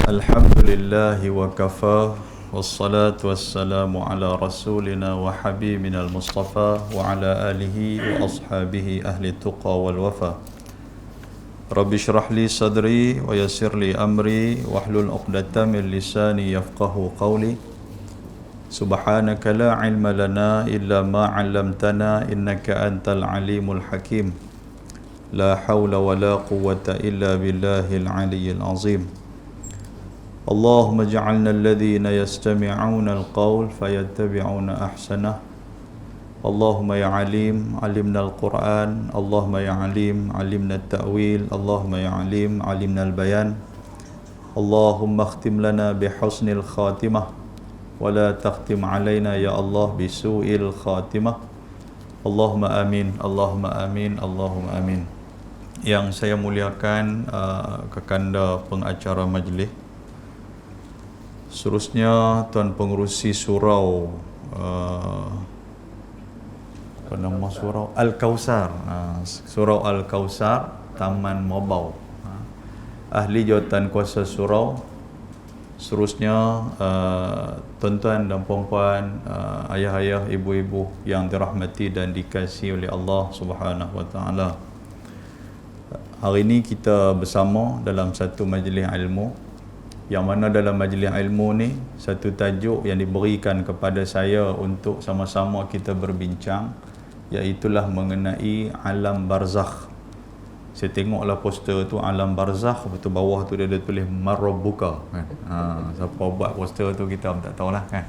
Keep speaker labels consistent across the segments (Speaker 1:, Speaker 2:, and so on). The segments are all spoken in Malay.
Speaker 1: Alhamdulillahi wa kafa wassalatu wassalamu ala rasulina wa habibina al-mustafa wa ala alihi wa ashabihi ahli tuqa wal wafa. Rabbi syrah li sadri wa yassir li amri wahlul 'uqdatam min lisani yafqahu qawli. Subhanaka la ilma lana illa ma 'allamtana innaka antal alimul hakim. La hawla wa la quwwata illa billahil aliyyil azim. Allahumma ja'alna alladhina yastami'una al-qawl fayattabi'una ahsanah. Allahumma ya alim alimna al-Quran, Allahumma ya alim alimna at-ta'wil, Allahumma ya alim alimna al-bayan. Allahumma akhtim lana bihusnil khatimah wa la takhtim alaina ya Allah bisu'il khatimah. Allahumma amin, Allahumma amin, Allahumma amin. Yang saya muliakan kekanda pengacara majlis, seterusnya Tuan Pengerusi Surau apa nama surau? Al-Kausar, Surau Al-Kausar, Taman Mabau, ahli jawatan kuasa surau, seterusnya tuan-tuan dan puan-puan, ayah-ayah, ibu-ibu yang dirahmati dan dikasihi oleh Allah Subhanahu wa taala. Hari ini kita bersama dalam satu majlis ilmu, yang mana dalam majlis ilmu ni satu tajuk yang diberikan kepada saya untuk sama-sama kita berbincang, iaitulah mengenai alam barzakh. Saya tengoklah poster tu, alam barzakh, betul bawah tu dia ada tulis Marabbuka kan. Siapa buat poster tu kita tak tahulah kan.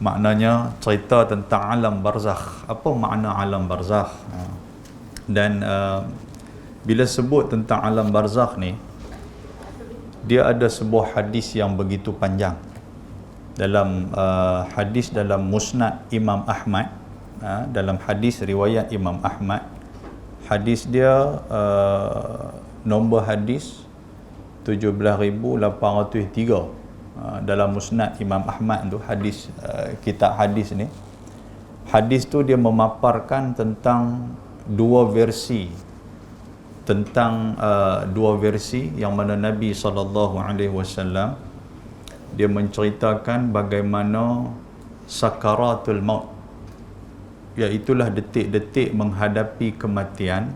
Speaker 1: Maknanya cerita tentang alam barzakh. Apa makna alam barzakh? Dan bila sebut tentang alam barzakh ni, dia ada sebuah hadis yang begitu panjang. Dalam hadis dalam Musnad Imam Ahmad, dalam hadis riwayat Imam Ahmad, hadis dia nombor hadis 17,803 dalam Musnad Imam Ahmad tu, hadis kitab hadis ni. Hadis tu dia memaparkan tentang dua versi yang mana Nabi SAW dia menceritakan bagaimana sakaratul maut, iaitulah detik-detik menghadapi kematian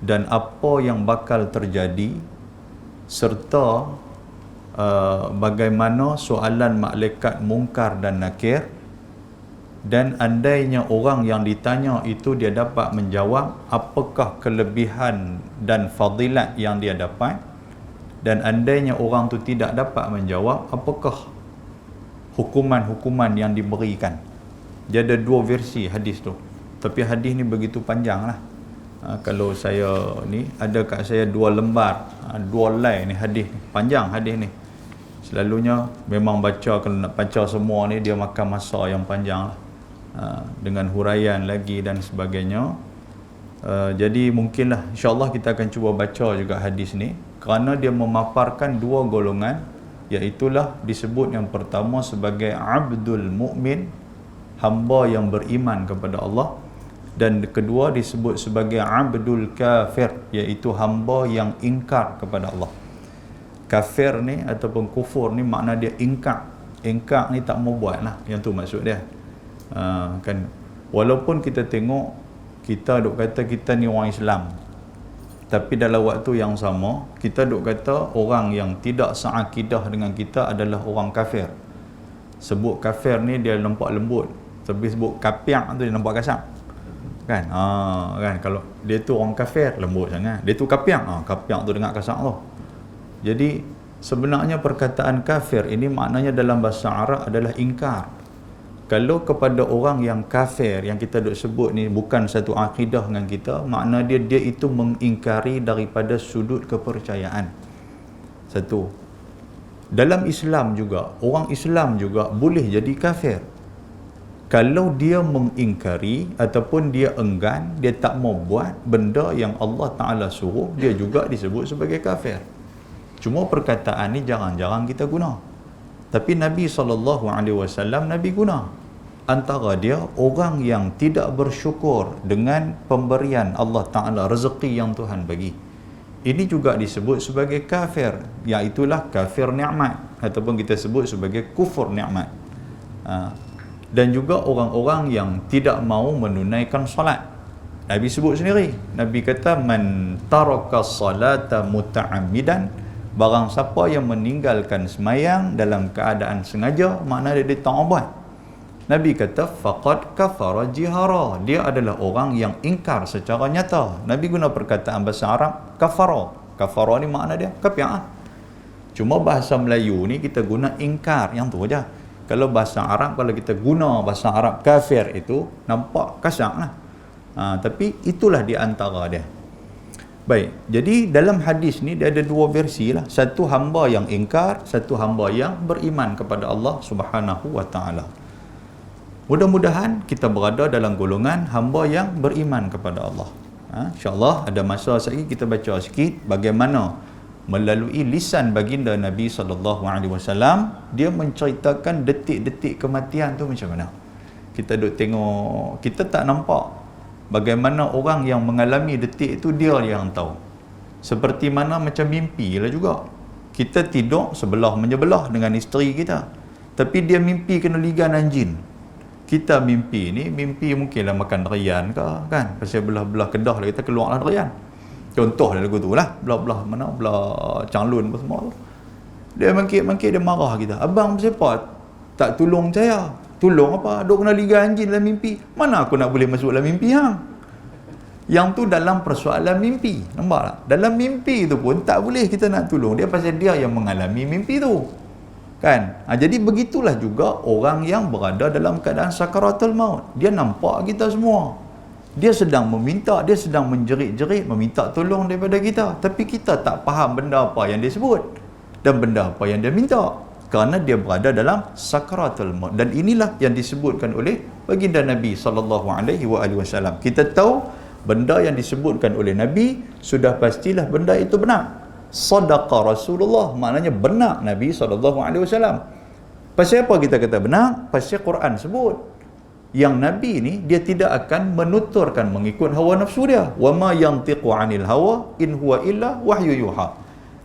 Speaker 1: dan apa yang bakal terjadi, serta bagaimana soalan malaikat Munkar dan Nakir. Dan andainya orang yang ditanya itu dia dapat menjawab, apakah kelebihan dan fadilat yang dia dapat, dan andainya orang tu tidak dapat menjawab, apakah hukuman-hukuman yang diberikan. Dia ada dua versi hadis tu, tapi hadis ni begitu panjang lah. Kalau saya ni ada kat saya dua lembar, dua line ni hadis ni, panjang hadis ni. Selalunya memang baca, kalau nak baca semua ni dia makan masa yang panjang lah, dengan huraian lagi dan sebagainya. Jadi mungkinlah insyaAllah kita akan cuba baca juga hadis ni, kerana dia memaparkan dua golongan, iaitulah disebut yang pertama sebagai abdul mu'min, hamba yang beriman kepada Allah, dan kedua disebut sebagai abdul kafir, iaitu hamba yang ingkar kepada Allah. Kafir ni ataupun kufur ni makna dia ingkar. Ingkar ni tak mau buat lah, yang tu maksud dia. Kan, walaupun kita tengok kita duk kata kita ni orang Islam, tapi dalam waktu yang sama kita duk kata orang yang tidak seakidah dengan kita adalah orang kafir. Sebut kafir ni dia nampak lembut, tapi sebut kafir tu dia nampak kasar kan. Kan, kalau dia tu orang kafir lembut sangat, dia tu kafir, kafir tu dengar kasar tu. Jadi sebenarnya perkataan kafir ini maknanya dalam bahasa Arab adalah ingkar. Kalau kepada orang yang kafir yang kita duk sebut ni bukan satu akidah dengan kita, makna dia itu mengingkari daripada sudut kepercayaan. Satu. Dalam Islam juga, orang Islam juga boleh jadi kafir. Kalau dia mengingkari ataupun dia enggan, dia tak mau buat benda yang Allah Ta'ala suruh, dia juga disebut sebagai kafir. Cuma perkataan ni jarang-jarang kita guna. Tapi Nabi SAW, Nabi guna. Antara dia orang yang tidak bersyukur dengan pemberian Allah Ta'ala, rezeki yang Tuhan bagi. Ini juga disebut sebagai kafir, iaitulah kafir nikmat ataupun kita sebut sebagai kufur nikmat. Dan juga orang-orang yang tidak mau menunaikan solat. Nabi sebut sendiri, Nabi kata man taraka salata muta'ammidan, barang siapa yang meninggalkan semayang dalam keadaan sengaja, makna dia tak buat. Nabi kata faqad kafara jihara, dia adalah orang yang ingkar secara nyata. Nabi guna perkataan bahasa Arab kafara. Kafara ni makna dia kafir. Cuma bahasa Melayu ni kita guna ingkar, yang tu aja. Kalau bahasa Arab, kalau kita guna bahasa Arab kafir itu nampak kasar lah. Tapi itulah di antara dia. Baik, jadi dalam hadis ni dia ada dua versi lah. Satu hamba yang ingkar, satu hamba yang beriman kepada Allah Subhanahu wa ta'ala. Mudah-mudahan kita berada dalam golongan hamba yang beriman kepada Allah. InsyaAllah ada masa lagi kita baca sikit bagaimana melalui lisan baginda Nabi SAW dia menceritakan detik-detik kematian tu macam mana. Kita duk tengok, kita tak nampak bagaimana orang yang mengalami detik itu dia yang tahu. Seperti mana macam mimpi lah juga. Kita tidur sebelah menyebelah dengan isteri kita, tapi dia mimpi kena liganan jin. Kita mimpi ni, mimpi mungkinlah makan durian ke kan, pasal belah-belah kedah lah kita keluarlah durian. Contoh lagu tu lah, belah-belah mana, belah Changlun apa semua tu. Dia mangkit-mangkit, dia marah kita. Abang siapa tak tolong saya? Tolong apa? Duk kena liga anjing dalam mimpi. Mana aku nak boleh masuk dalam mimpi hang? Yang tu dalam persoalan mimpi. Nampak tak? Dalam mimpi tu pun tak boleh kita nak tolong dia pasal dia yang mengalami mimpi tu. Kan? Jadi begitulah juga orang yang berada dalam keadaan sakaratul maut. Dia nampak kita semua. Dia sedang meminta, dia sedang menjerit-jerit, meminta tolong daripada kita. Tapi kita tak faham benda apa yang dia sebut dan benda apa yang dia minta. Kerana dia berada dalam sakaratul maut. Dan inilah yang disebutkan oleh baginda Nabi SAW. Kita tahu benda yang disebutkan oleh Nabi sudah pastilah benda itu benar. Sadaqa Rasulullah, maknanya benar Nabi SAW. Pasal apa kita kata benar? Pasal Quran sebut yang Nabi ni dia tidak akan menuturkan mengikut hawa nafsu dia. Wa ma yantiqu 'anil hawa in huwa illa wahyu yuha.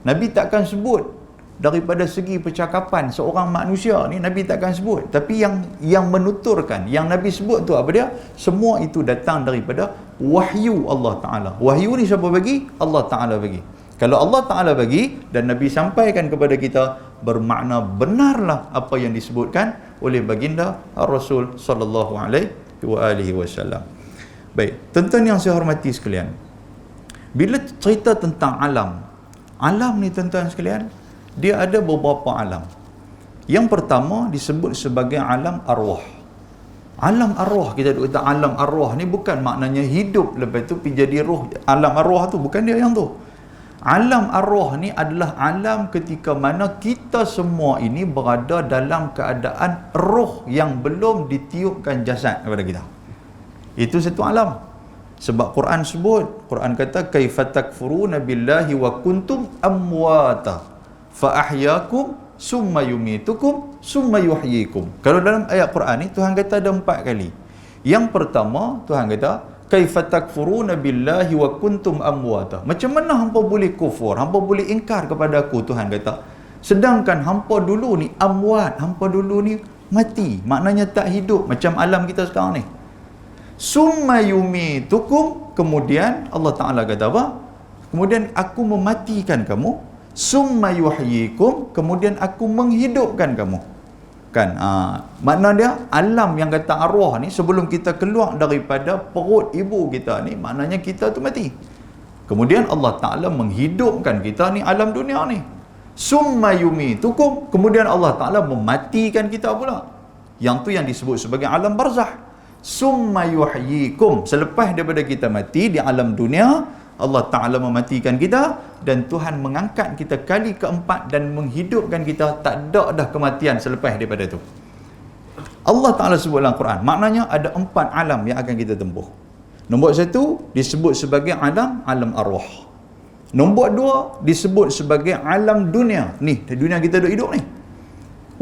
Speaker 1: Nabi takkan sebut daripada segi percakapan seorang manusia ni, Nabi takkan sebut. Tapi yang menuturkan, yang Nabi sebut tu apa dia? Semua itu datang daripada wahyu Allah Ta'ala. Wahyu ni siapa bagi? Allah Ta'ala bagi. Kalau Allah Ta'ala bagi dan Nabi sampaikan kepada kita, bermakna benarlah apa yang disebutkan oleh baginda Rasul sallallahu alaihi wasallam. Baik, tuan-tuan yang saya hormati sekalian, bila cerita tentang alam ni tuan-tuan sekalian, dia ada beberapa alam. Yang pertama disebut sebagai alam arwah. Alam arwah, kita kata alam arwah ni bukan maknanya hidup lepas tu pergi jadi roh. Alam arwah tu bukan dia yang tu. Alam arwah ni adalah alam ketika mana kita semua ini berada dalam keadaan roh yang belum ditiupkan jasad kepada kita. Itu satu alam. Sebab Quran sebut, Quran kata kaifatakfuruna billahi wa kuntum amwata fa ahyakum summa yumitukum summa yuhyikum. Kalau dalam ayat Quran ni Tuhan kata ada 4 kali. Yang pertama Tuhan kata kaifatakfuruna billahi wa kuntum amwata. Macam mana hampa boleh kufur, hampa boleh ingkar kepada aku, Tuhan kata, sedangkan hampa dulu ni amwat, hampa dulu ni mati, maknanya tak hidup macam alam kita sekarang ni. Summa yumitukum, kemudian Allah Ta'ala kata apa? Kemudian aku mematikan kamu. Summa yuhyikum, kemudian aku menghidupkan kamu. Kan? Makna dia alam yang kata arwah ni, sebelum kita keluar daripada perut ibu kita ni, maknanya kita tu mati. Kemudian Allah Ta'ala menghidupkan kita ni alam dunia ni. Summa yumitukum, kemudian Allah Ta'ala mematikan kita pula. Yang tu yang disebut sebagai alam barzah. Summa yuhyikum, selepas daripada kita mati di alam dunia, Allah Ta'ala mematikan kita dan Tuhan mengangkat kita kali keempat dan menghidupkan kita. Tak ada dah kematian selepas daripada itu. Allah Ta'ala sebut dalam Quran, maknanya ada 4 alam yang akan kita tempuh. Nombor 1 disebut sebagai alam arwah. Nombor 2 disebut sebagai alam dunia. Ni, dunia kita duduk hidup ni.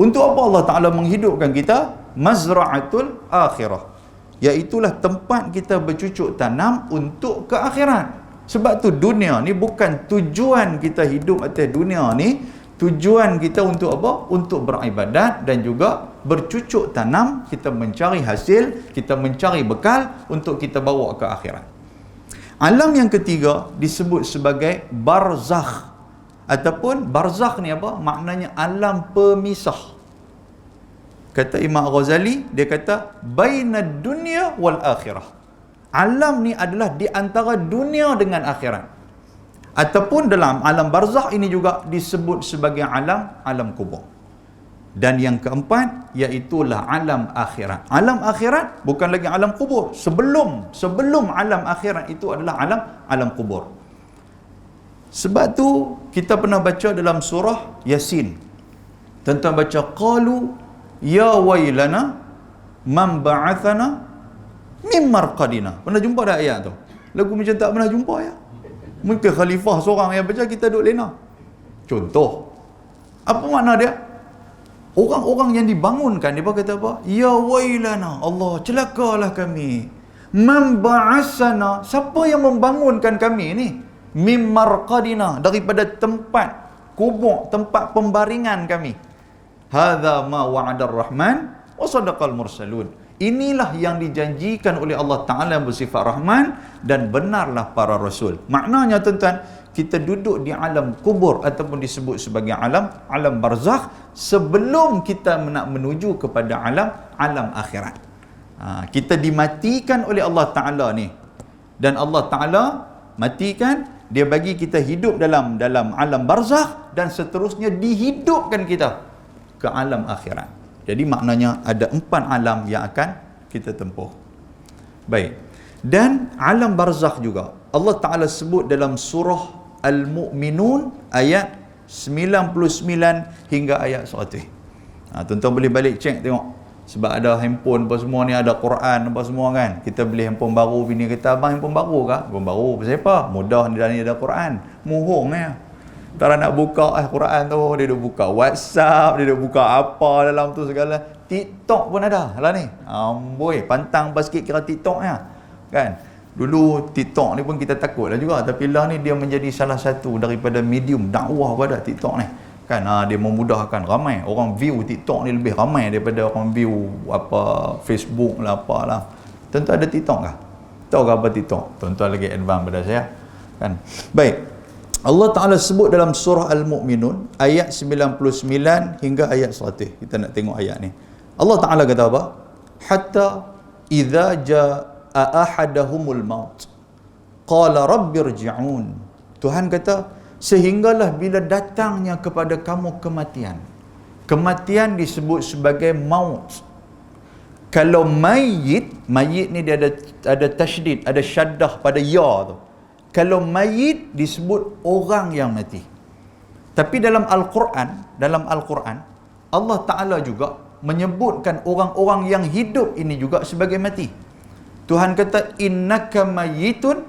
Speaker 1: Untuk apa Allah Ta'ala menghidupkan kita? Mazra'atul akhirah. Iaitulah tempat kita bercucuk tanam untuk ke akhirat. Sebab tu dunia ni bukan tujuan kita hidup atas dunia ni. Tujuan kita untuk apa? Untuk beribadat dan juga bercucuk tanam, kita mencari hasil, kita mencari bekal untuk kita bawa ke akhirat. Alam yang ketiga disebut sebagai barzakh. Ataupun barzakh ni apa? Maknanya alam pemisah. Kata Imam Ghazali, dia kata bainad dunya wal akhirah. Alam ni adalah di antara dunia dengan akhirat. Ataupun dalam alam barzakh ini juga disebut sebagai alam kubur. Dan yang keempat, iaitulah alam akhirat. Alam akhirat bukan lagi alam kubur. Sebelum alam akhirat itu adalah alam kubur. Sebab tu kita pernah baca dalam surah Yasin. Tentang baca qalu ya wailana man ba'athana min marqadina. Pernah jumpa dah ayat tu? Lagu macam tak pernah jumpa ya. Mungkin khalifah seorang yang baca, kita duduk lena. Contoh. Apa makna dia? Orang-orang yang dibangunkan, dia kata apa? Ya wailana, Allah, celakalah kami. Man ba'asana, siapa yang membangunkan kami ni? Mim marqadina, daripada tempat kubur, tempat pembaringan kami. Hadza ma wa'adar rahman wa sadaqal mursalun. Inilah yang dijanjikan oleh Allah Ta'ala yang bersifat Rahman, dan benarlah para Rasul. Maknanya tuan-tuan, kita duduk di alam kubur ataupun disebut sebagai alam barzakh sebelum kita nak menuju kepada alam akhirat. Kita dimatikan oleh Allah Ta'ala ni. Dan Allah Ta'ala matikan, dia bagi kita hidup dalam alam barzakh, dan seterusnya dihidupkan kita ke alam akhirat. Jadi maknanya ada 4 alam yang akan kita tempuh. Baik. Dan alam barzakh juga Allah Ta'ala sebut dalam surah Al-Mu'minun ayat 99 hingga ayat 100. Tuan-tuan boleh balik cek tengok. Sebab ada handphone apa semua ni, ada Quran apa semua kan. Kita beli handphone baru, bini kata abang handphone baru kah? Handphone baru pasal apa? Mudah ni dalam ni ada Quran. Muhung ya. Kalau nak buka Quran tu, dia dah buka WhatsApp, dia dah buka apa dalam tu segala. TikTok pun ada lah ni. Amboi, pantang pas sikit kira TikTok ya. Kan? Dulu TikTok ni pun kita takut lah juga, tapi lah ni dia menjadi salah satu daripada medium dakwah pada TikTok ni. Kan? Dia memudahkan ramai. Orang view TikTok ni lebih ramai daripada orang view apa Facebook lah apalah. Tentu ada TikTok kah? Tahu ke apa TikTok? Tuan-tuan lagi advance pada saya. Kan? Baik. Allah Ta'ala sebut dalam surah Al-Mu'minun ayat 99 hingga ayat 100. Kita nak tengok ayat ni. Allah Ta'ala kata apa? Hatta idza jaa ahadahumul maut qala rabbirji'un. Tuhan kata, sehinggalah bila datangnya kepada kamu kematian. Kematian disebut sebagai maut. Kalau mayit ni dia ada tasydid, ada syaddah pada ya tu. Kalau mayit disebut orang yang mati. Tapi dalam Al-Quran, Allah Ta'ala juga menyebutkan orang-orang yang hidup ini juga sebagai mati. Tuhan kata, innaka mayyitun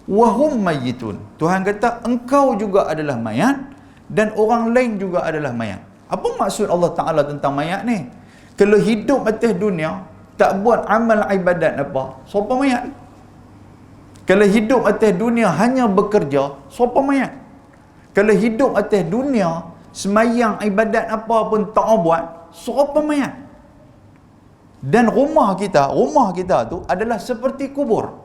Speaker 1: wa hum mayyitun. Tuhan kata, engkau juga adalah mayat dan orang lain juga adalah mayat. Apa maksud Allah Ta'ala tentang mayat ni? Kalau hidup atas dunia, tak buat amal ibadat apa, siapa mayat? Kalau hidup atas dunia hanya bekerja, siapa mayat? Kalau hidup atas dunia, semayang ibadat apa pun tak buat, siapa mayat? Dan rumah kita tu adalah seperti kubur.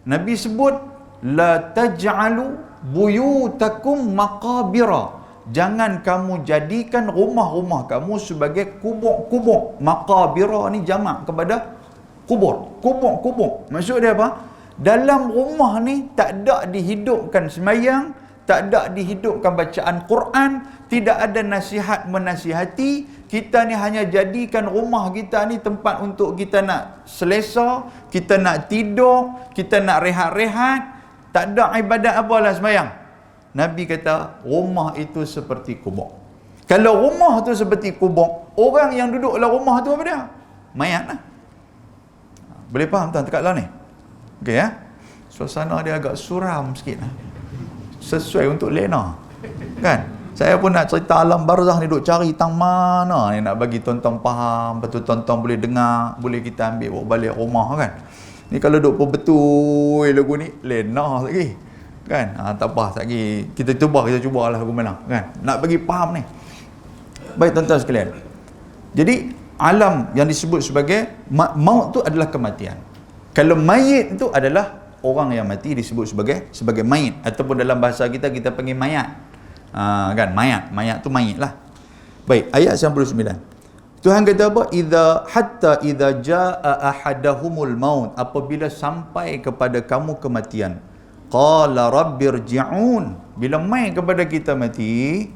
Speaker 1: Nabi sebut, la taj'alu buyutakum maqabira. Jangan kamu jadikan rumah-rumah kamu sebagai kubur-kubur. Maqabira ni jamak kepada kubur. Kubur-kubur. Maksud dia apa? Dalam rumah ni tak ada dihidupkan semayang, tak ada dihidupkan bacaan Quran, tidak ada nasihat menasihati. Kita ni hanya jadikan rumah kita ni tempat untuk kita nak selesa, kita nak tidur, kita nak rehat-rehat, tak ada ibadat apalah semayang. Nabi kata, rumah itu seperti kubur. Kalau rumah tu seperti kubur, orang yang duduk dalam rumah tu apa dia? Mayat lah. Boleh faham tuan dekat lah ni? Okey ya. Suasana dia agak suram sikit lah. Sesuai untuk lena. Kan? Saya pun nak cerita alam barzakh ni, duk cari tang mana ni nak bagi tuan-tuan faham, betul tuan-tuan boleh dengar, boleh kita ambil bawa balik rumah kan. Ni kalau duk betul lagu ni lenah lagi. Kan? Tak apa lagi. Kita cubalah lagu malam, kan? Nak bagi faham ni. Baik tuan-tuan sekalian. Jadi alam yang disebut sebagai maut tu adalah kematian. Kalau mayit tu adalah orang yang mati disebut sebagai mayit, ataupun dalam bahasa kita panggil mayat. Kan? Mayat tu mayit lah. Baik, ayat 99. Tuhan kata apa? Hatta idza jaa ahadahumul maut, apabila sampai kepada kamu kematian, qala rabbirji'un, bila mai kepada kita mati,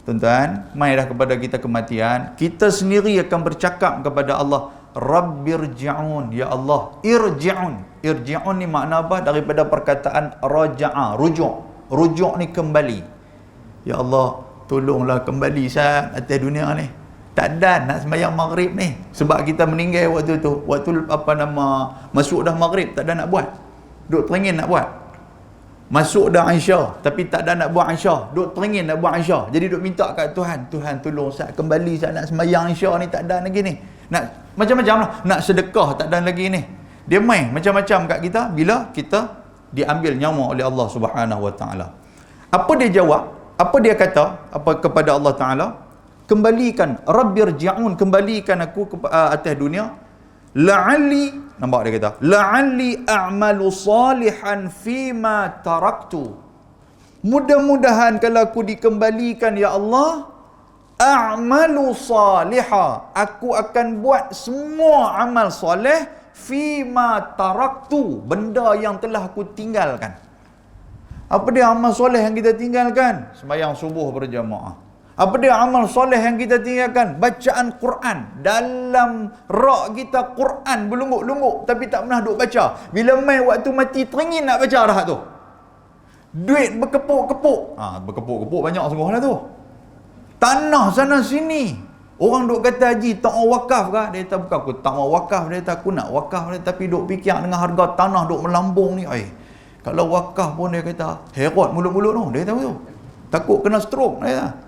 Speaker 1: tuan-tuan, mai dah kepada kita kematian, kita sendiri akan bercakap kepada Allah, rabbirji'un, ya Allah, irji'un ni makna apa? Daripada perkataan raja'a, rujuk ni kembali. Ya Allah, tolonglah kembali saya atas dunia ni. Tak ada nak sembahyang maghrib ni, sebab kita meninggal waktu tu, waktu masuk dah maghrib, tak ada nak buat, duk teringin nak buat. Masuk dah Aisyah tapi tak ada nak buat Aisyah, duk teringin nak buat Aisyah, jadi duk minta kat Tuhan, Tuhan tolong saya kembali, saya nak sembahyang Aisyah ni, tak ada lagi ni. Nak macam-macam lah, nak sedekah tak ada lagi ni. Dia main macam-macam kat kita bila kita diambil nyawa oleh Allah Subhanahu Wa Taala. Apa dia jawab? Apa dia kata kepada Allah Taala? Kembalikan, rabbirji'un, kembalikan aku ke atas dunia, la'alli, nampak dia kata, la'alli a'malu salihan fima taraktu, mudah-mudahan kalau aku dikembalikan ya Allah, a'malu salihah, aku akan buat semua amal soleh, fima taraktu, benda yang telah aku tinggalkan. Apa dia amal soleh yang kita tinggalkan? Sembahyang subuh berjamaah. Apa dia amal soleh yang kita tinggalkan? Bacaan Quran. Dalam rak kita Quran berlungguk-lungguk tapi tak pernah duk baca. Bila mai waktu mati teringin nak baca dah tu. Duit berkepuk-kepuk. Berkepuk-kepuk banyak sungguh lah tu. Tanah sana sini. Orang duk kata haji tak mau wakaf kah? Dia kata bukan aku tak mau wakaf. Dia kata aku nak wakaf. Dia tapi duk fikir dengan harga tanah duk melambung ni. Kalau wakaf pun dia kata heret mulut-mulut tu. Dia kata tu. Takut kena stroke. Dia kata.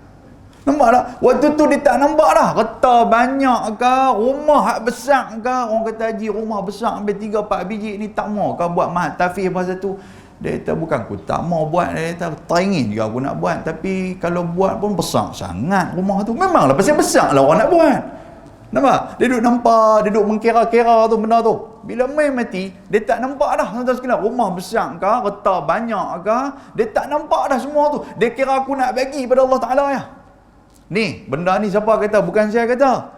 Speaker 1: Nampak tak? Waktu tu dia tak nampak dah. Kata banyak ke, rumah hak besar ke. Orang kata haji rumah besar sampai 3-4 biji ni tak mau ke buat mahat tafih pasal tu. Dia kata bukan aku tak mau buat. Dia kata teringin juga aku nak buat. Tapi kalau buat pun besar sangat rumah tu. Memanglah pasal besar lah orang nak buat. Nampak? Dia duduk nampak, dia duduk mengkira-kira tu benda tu. Bila main mati, dia tak nampak dah. Tuan-tuan sekalian, rumah besar ke, reta banyak ke, dia tak nampak dah semua tu. Dia kira aku nak bagi pada Allah Ta'ala ya. Ni, benda ni siapa kata? Bukan saya kata.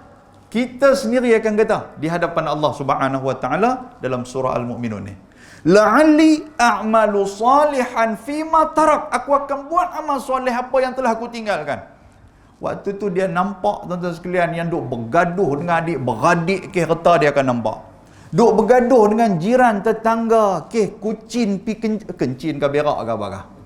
Speaker 1: Kita sendiri akan kata di hadapan Allah Subhanahu Wa Taala dalam surah Al-Mu'minun ni. La'alli a'malu salihan fima tarak. Aku akan buat amal soleh apa yang telah aku tinggalkan. Waktu tu dia nampak tuan-tuan sekalian yang duk bergaduh dengan adik-beradik ke harta dia akan nampak. Duk bergaduh dengan jiran tetangga ke kucing pi kencin ke berak ke apa.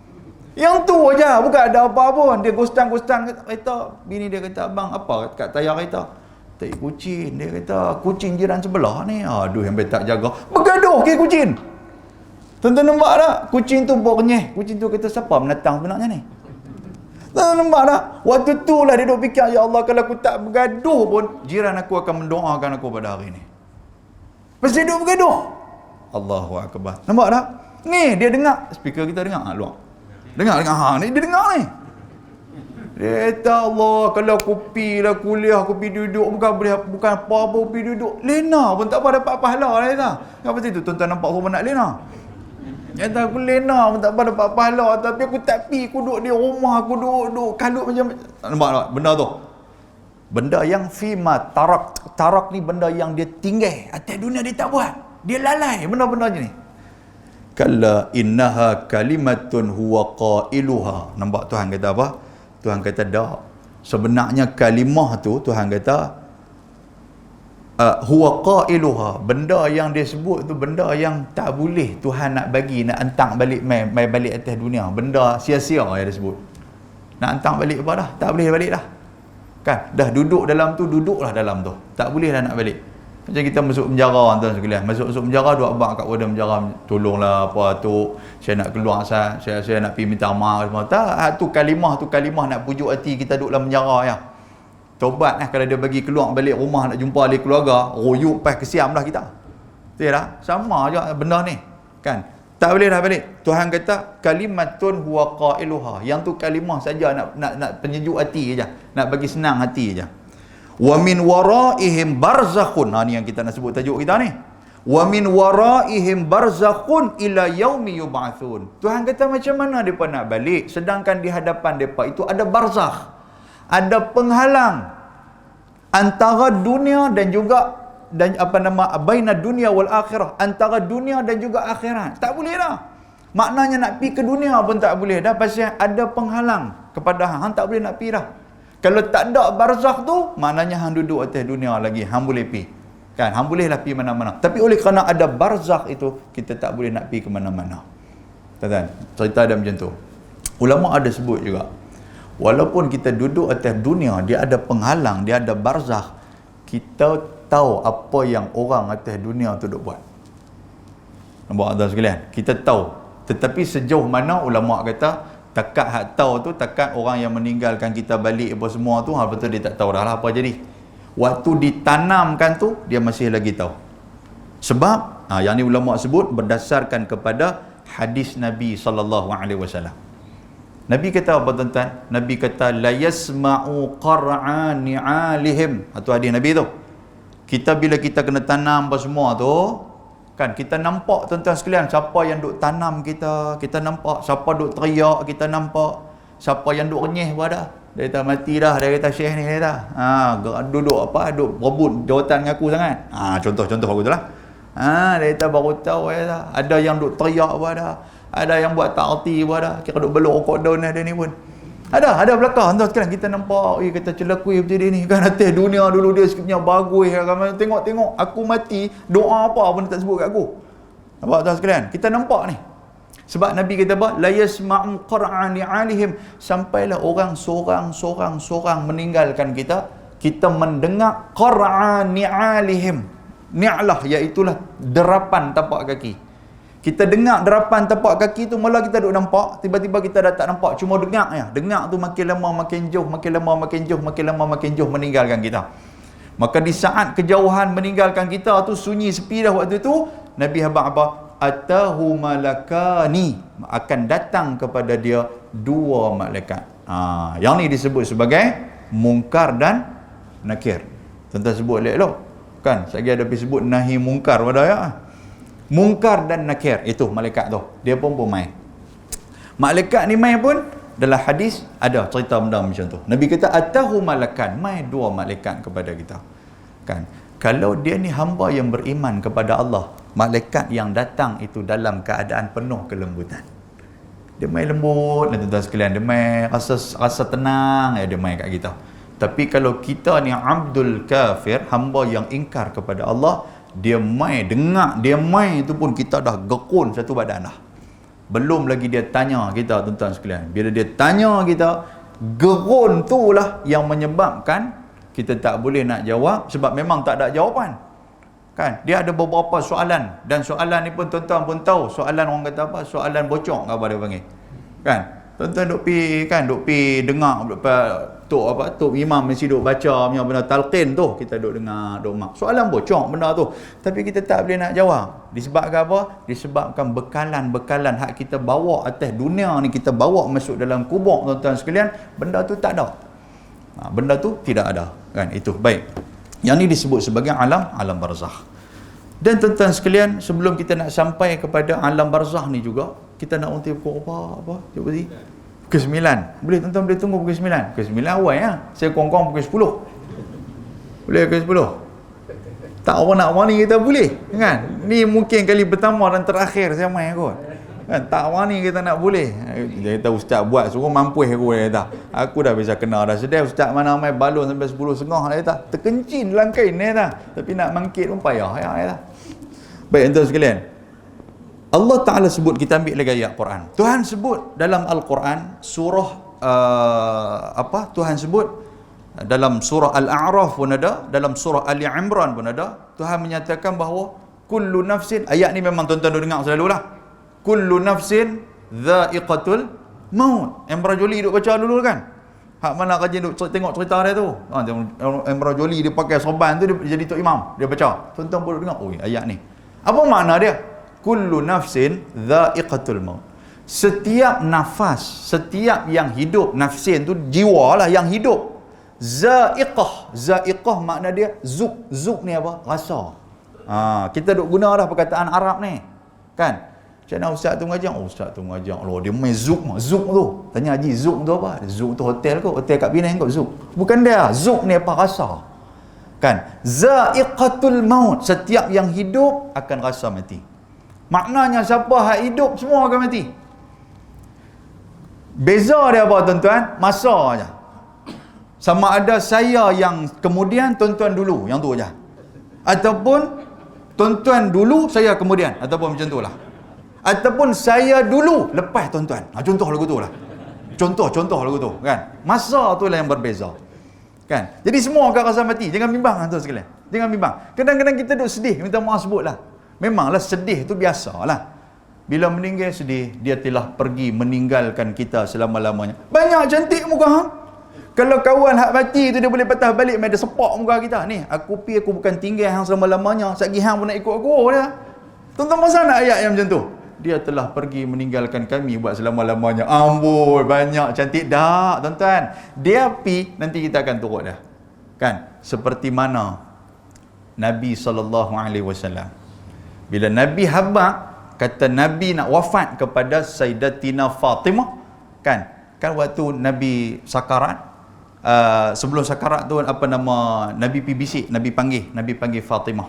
Speaker 1: Yang tu aja, bukan ada apa pun. Dia gustang-gustang kereta. Bini dia kata, abang apa kat tayar kereta? Tai kucing. Dia kata, kucing jiran sebelah ni. Aduh, yang tak jaga. Bergaduh ke kucing. Tuan-tuan nampak tak? Kucing tu bernyeh. Kucing tu kata, siapa menatang sebenarnya ni? Tuan-tuan nampak tak? Waktu tu lah dia duk fikir, ya Allah, kalau aku tak bergaduh pun, jiran aku akan mendoakan aku pada hari ni. Pasal dia duk bergaduh. Allahu Akbar. Nampak tak? Ni, dia dengar. Speaker kita dengar luar. Dengar ni dia dengar ni. Dia kata Allah, kalau aku pi lah kuliah, aku pi duduk bukan apa-apa pi duduk. Lena pun tak apa dapat pahala dia kata. Apa tu tuan-tuan nampak rumah nak lena. Dia kata aku lena pun tak apa dapat pahala, tapi aku tak pi, aku duduk di rumah, aku duduk kalut macam nampak tak benda tu. Benda yang fima tarak ni benda yang dia tinggal atas dunia dia tak buat. Dia lalai benda-benda je ni. Kalla innaha kalimatun huwa qailuha. Nampak Tuhan kata apa? Tuhan kata dak. Sebenarnya kalimah tu Tuhan kata huwa qailuha. Benda yang dia sebut tu benda yang tak boleh Tuhan nak bagi, nak entang balik mai balik atas dunia. Benda sia-sia yang dia sebut. Nak entang balik apa dah? Tak boleh balik dah. Kan? Dah duduk dalam tu, duduklah dalam tu. Tak boleh dah nak balik. Macam kita masuk penjara tuan sekalian. Masuk penjara duk abang kat warden penjara, tolonglah apa tu, saya nak keluar saya nak pergi minta maaf semua. Tak, tu kalimah nak pujuk hati kita duduk dalam penjara ya. Tobat lah kalau dia bagi keluar balik rumah nak jumpa ahli keluarga, royuk pas kesiam dah kita. Betul tak? Sama je benda ni. Kan? Tak boleh dah balik. Tuhan kata kalimatun huwa qailuha. Yang tu kalimah saja nak penyejuk hati je. Nak bagi senang hati je. Wa min waraihim barzakhun. Ni yang kita nak sebut tajuk kita ni. Wa min waraihim barzakhun ila yaumi yub'atsun. Tuhan kata macam mana depa nak balik sedangkan di hadapan depa itu ada barzakh. Ada penghalang antara dunia dan juga baina dunia wal akhirah, antara dunia dan juga akhirat. Tak boleh dah. Maknanya nak pi ke dunia pun tak boleh dah pasal ada penghalang kepada hang tak boleh nak pi dah. Kalau tak ada barzakh tu, maknanya hang duduk atas dunia lagi, hang boleh pi. Kan, hang bolehlah pi mana-mana. Tapi oleh kerana ada barzakh itu, kita tak boleh nak pi ke mana-mana. Tuan-tuan, cerita ada macam tu. Ulama ada sebut juga, walaupun kita duduk atas dunia, dia ada penghalang, dia ada barzakh, kita tahu apa yang orang atas dunia tu duk buat. Nampak tuan sekalian? Kita tahu. Tetapi sejauh mana ulama kata, takat hak tahu tu, takat orang yang meninggalkan kita balik apa semua tu, betul dia tak tahu dah lah apa jadi. Waktu ditanamkan tu, dia masih lagi tahu. Sebab, yang ni ulama sebut berdasarkan kepada hadis Nabi SAW. Nabi kata apa tuan-tuan? Nabi kata, la yasma'u qar'a ni'alihim. Itu hadis Nabi tu. Kita bila kita kena tanam apa semua tu, kan kita nampak tuan-tuan sekalian, siapa yang duk tanam kita nampak, siapa duk teriak kita nampak, siapa yang duk renyeh pun ada. Dia kata mati dah, dia kata syekh ni, dia kata duduk duk berebut jawatan dengan aku sangat. Contoh aku tu lah. Dia kata baru tahu, dia kata ada yang duk teriak pun ada yang buat tak arti pun ada, kira duk belok rokok daun ada ni pun. Ada belakang tuan sekalian, kita nampak kata celakui macam dia ni kan, atas dunia dulu dia sekejap bagus, tengok aku mati, doa apa pun tak sebut kat aku. Nampak tuan sekalian, kita nampak ni. Sebab Nabi kata apa? La yasma'u qar'a ni'alihim, sampailah orang sorang meninggalkan kita mendengar qar'a ni'alihim. Ni'lah iaitulah derapan tapak kaki. Kita dengar derapan tapak kaki tu, malah kita duk nampak, tiba-tiba kita dah tak nampak, cuma dengar je. Dengar tu makin lama makin jauh, makin lama makin jauh meninggalkan kita. Maka di saat kejauhan meninggalkan kita tu, sunyi sepi dah waktu tu, Nabi habaq apa? Atahu malakani, akan datang kepada dia dua malaikat. Yang ni disebut sebagai mungkar dan nakir. Tuan-tuan sebut elok-elok. Kan, saya ada pergi sebut nahi mungkar pada ya. Mungkar dan nakir, itu malaikat tu. Dia pun main. Malaikat ni main pun, dalam hadis ada cerita benda macam tu. Nabi kata, atahu malakan, main dua malaikat kepada kita. Kan? Kalau dia ni hamba yang beriman kepada Allah, malaikat yang datang itu dalam keadaan penuh kelembutan. Dia main lembut, dan tuan-tuan sekalian, dia main rasa tenang, dia main kat kita. Tapi kalau kita ni abdul kafir, hamba yang ingkar kepada Allah, dia main, dengar dia main itu pun kita dah gekun satu badan dah. Belum lagi dia tanya kita tuan-tuan sekalian. Bila dia tanya kita, gerun tu lah yang menyebabkan kita tak boleh nak jawab, sebab memang tak ada jawapan. Kan? Dia ada beberapa soalan, dan soalan ni pun tuan-tuan pun tahu, soalan orang kata apa? Soalan bocor apa dia panggil. Kan? Tuan-tuan duk pi dengar tok imam mesti duk baca punya benda talqin tu, kita duk dengar, duk mak. Soalan bocor benda tu, tapi kita tak boleh nak jawab. Disebabkan apa? Disebabkan bekalan hak kita bawa atas dunia ni, kita bawa masuk dalam kubur tuan-tuan sekalian, benda tu tak ada. Benda tu tidak ada. Kan? Itu baik. Yang ni disebut sebagai alam barzakh. Dan tuan-tuan sekalian, sebelum kita nak sampai kepada alam barzakh ni juga, kita nak unti pukul apa? Cuba si. Pukul 9. Boleh tuan-tuan boleh tunggu pukul 9. Pukul 9 awal ya. Saya kurang-kurang pukul 10. Boleh pukul 10. Tak orang nak wani kita boleh. Kan? Ni mungkin kali pertama dan terakhir saya main kot. Kan? Tak wani kita nak boleh. Dia kata ustaz buat suruh mampus aku, dia kata. Aku dah bisa kena dah sedih ustaz mana main balon sampai 10.30 dia kata. Terkencin dalam kain dia kata. Tapi nak mangkit pun payah ya kata. Baik tuan sekalian. Allah Ta'ala sebut, kita ambil lagi ayat Quran. Tuhan sebut dalam Al-Quran, surah Tuhan sebut dalam surah Al-A'raf pun ada, dalam surah Ali Imran pun ada. Tuhan menyatakan bahawa kullu nafsin, ayat ni memang tuan-tuan dengar selalu lah. Kullu nafsin dha'iqatul maut. Emrah Jolie duk baca dulu kan? Hak mana kajian duk tengok cerita dia tu. Emrah Jolie dia pakai sorban tu, dia jadi Tok Imam, dia baca. Tuan-tuan boleh dengar, ayat ni. Apa makna dia? Kullu nafsin dha'iqatul maut. Setiap nafas, setiap yang hidup, nafsin tu jiwa lah yang hidup. Za'iqah makna dia zuk ni apa? Rasa. Kita duk guna dah perkataan Arab ni. Kan? Macam mana ustaz tu mengajar? Ustaz tu mengajar. Allah, dia main zuk tu. Tanya Haji, zuk tu apa? Zuk tu hotel kot, hotel kat Penang kot zuk. Bukan dia. Zuk ni apa? Rasa. Kan? Za'iqatul maut. Setiap yang hidup akan rasa mati. Maknanya siapa yang hidup semua akan mati. Beza dia apa tuan-tuan? Masa aja. Sama ada saya yang kemudian, tuan-tuan dulu, yang tu aja. Ataupun tuan-tuan dulu, saya kemudian, ataupun macam tu lah. Ataupun saya dulu, lepas tuan-tuan. Contoh lagu tu lah. Contoh lagu tu, kan? Masa tu lah yang berbeza. Kan? Jadi semua akan rasa mati. Jangan bimbang tuan sekalian. Jangan bimbang. Kadang-kadang kita duk sedih, minta maaf sebut lah. Memanglah sedih tu biasa lah. Bila meninggal sedih, dia telah pergi meninggalkan kita selama-lamanya. Banyak cantik muka hang. Kalau kawan hak mati tu dia boleh patah balik, mai dia sepak muka kita. Ni, aku bukan tinggal hang selama-lamanya. Satgi hang pun nak ikut aku dia. Tuan-tuan pasal nak ayat yang macam tu? Dia telah pergi meninggalkan kami buat selama-lamanya. Amboi, banyak cantik dah, tuan-tuan. Dia pi, nanti kita akan turut dah. Kan? Seperti mana Nabi SAW. Bila Nabi habaq, kata Nabi nak wafat kepada Sayyidatina Fatimah, kan waktu Nabi sakarat, sebelum sakarat tu apa nama, Nabi pergi bisik, Nabi panggil Fatimah.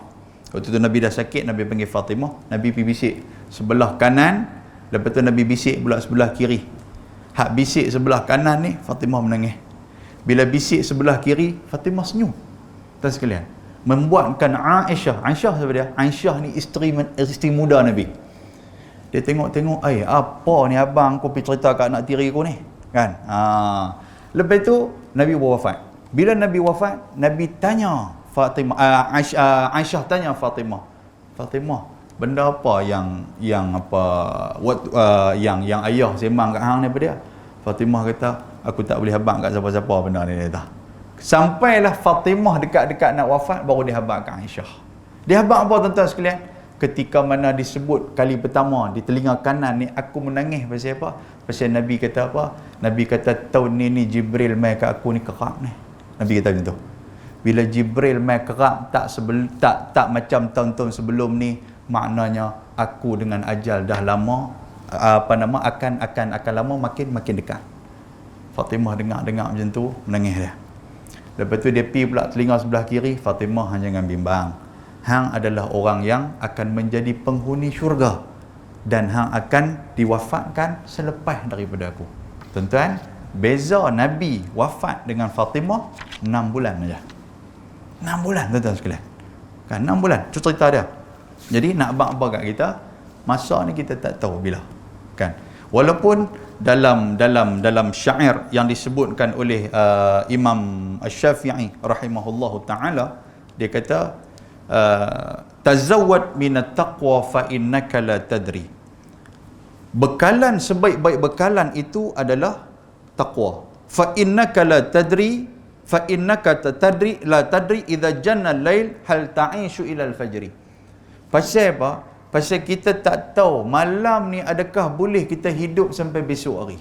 Speaker 1: Waktu tu Nabi dah sakit, Nabi panggil Fatimah, Nabi pergi bisik sebelah kanan, lepas tu Nabi bisik pula sebelah kiri. Hak bisik sebelah kanan ni Fatimah menangis. Bila bisik sebelah kiri, Fatimah senyum. Tuan sekalian, membuatkan Aisyah siapa dia? Aisyah ni isteri muda Nabi. Dia tengok-tengok, apa ni abang kau pergi cerita kat anak tiri kau ni, kan? Lepas tu Nabi wafat. Bila Nabi wafat, Nabi tanya Fatimah, Aisyah tanya Fatimah, benda apa yang ayah sembang kat hang ni apa dia? Fatimah kata, aku tak boleh habaq kat siapa-siapa benda ni, dia kata. Sampailah Fatimah dekat-dekat nak wafat, baru dia habaq kat Aisyah. Dia habaq apa tuan-tuan sekalian? Ketika mana disebut kali pertama di telinga kanan ni, aku menangis pasal apa? Pasal Nabi kata apa? Nabi kata, tahun ni Jibril mai kat aku ni kerap ni. Nabi kata macam tu. Bila Jibril mai kerap tak macam tahun-tahun sebelum ni, maknanya aku dengan ajal dah lama, akan lama makin dekat. Fatimah dengar macam tu, menangis dia. Lepas tu dia pergi pula telinga sebelah kiri, Fatimah, jangan bimbang. Hang adalah orang yang akan menjadi penghuni syurga, dan hang akan diwafatkan selepas daripada aku. Tuan-tuan, beza Nabi wafat dengan Fatimah 6 bulan saja. 6 bulan tuan-tuan sekalian. Kan 6 bulan. Itu cerita dia. Jadi nak apa kat kita, masa ni kita tak tahu bila. Kan? Walaupun dalam syair yang disebutkan oleh Imam Asy-Syafi'i rahimahullahu taala, dia kata, tazawwad minat taqwa fa innaka la tadri. Bekalan sebaik-baik bekalan itu adalah taqwa. Fa innaka la tadri, fa innaka tadri la tadri idza janna al-lail hal ta'ishu ila al-fajri. Pasal apa? Pasal kita tak tahu malam ni adakah boleh kita hidup sampai besok hari.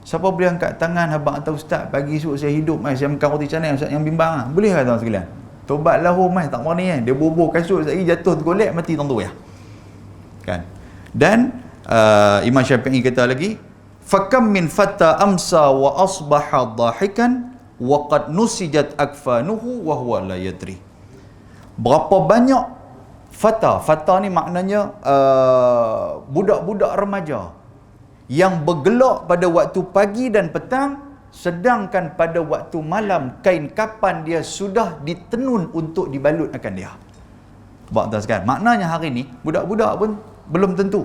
Speaker 1: Siapa boleh angkat tangan, abang atau ustaz, pagi esok saya hidup, saya makan roti canai, ustaz yang bimbang. Boleh ke tuan sekalian? Tobat lahum tak berani kan. Dia bobor kasut sekali jatuh tergolek mati tentu ya. Kan? Dan Imam Syafi'i kata lagi, fakam min fata amsa wa asbaha dhahikan wa qad nusijat akfanuhu wa huwa la yadri. Berapa banyak fata ni maknanya budak-budak remaja yang bergelak pada waktu pagi dan petang, sedangkan pada waktu malam kain kapan dia sudah ditenun untuk dibalut akan dia. Tuan sekalian, maknanya hari ni budak-budak pun belum tentu.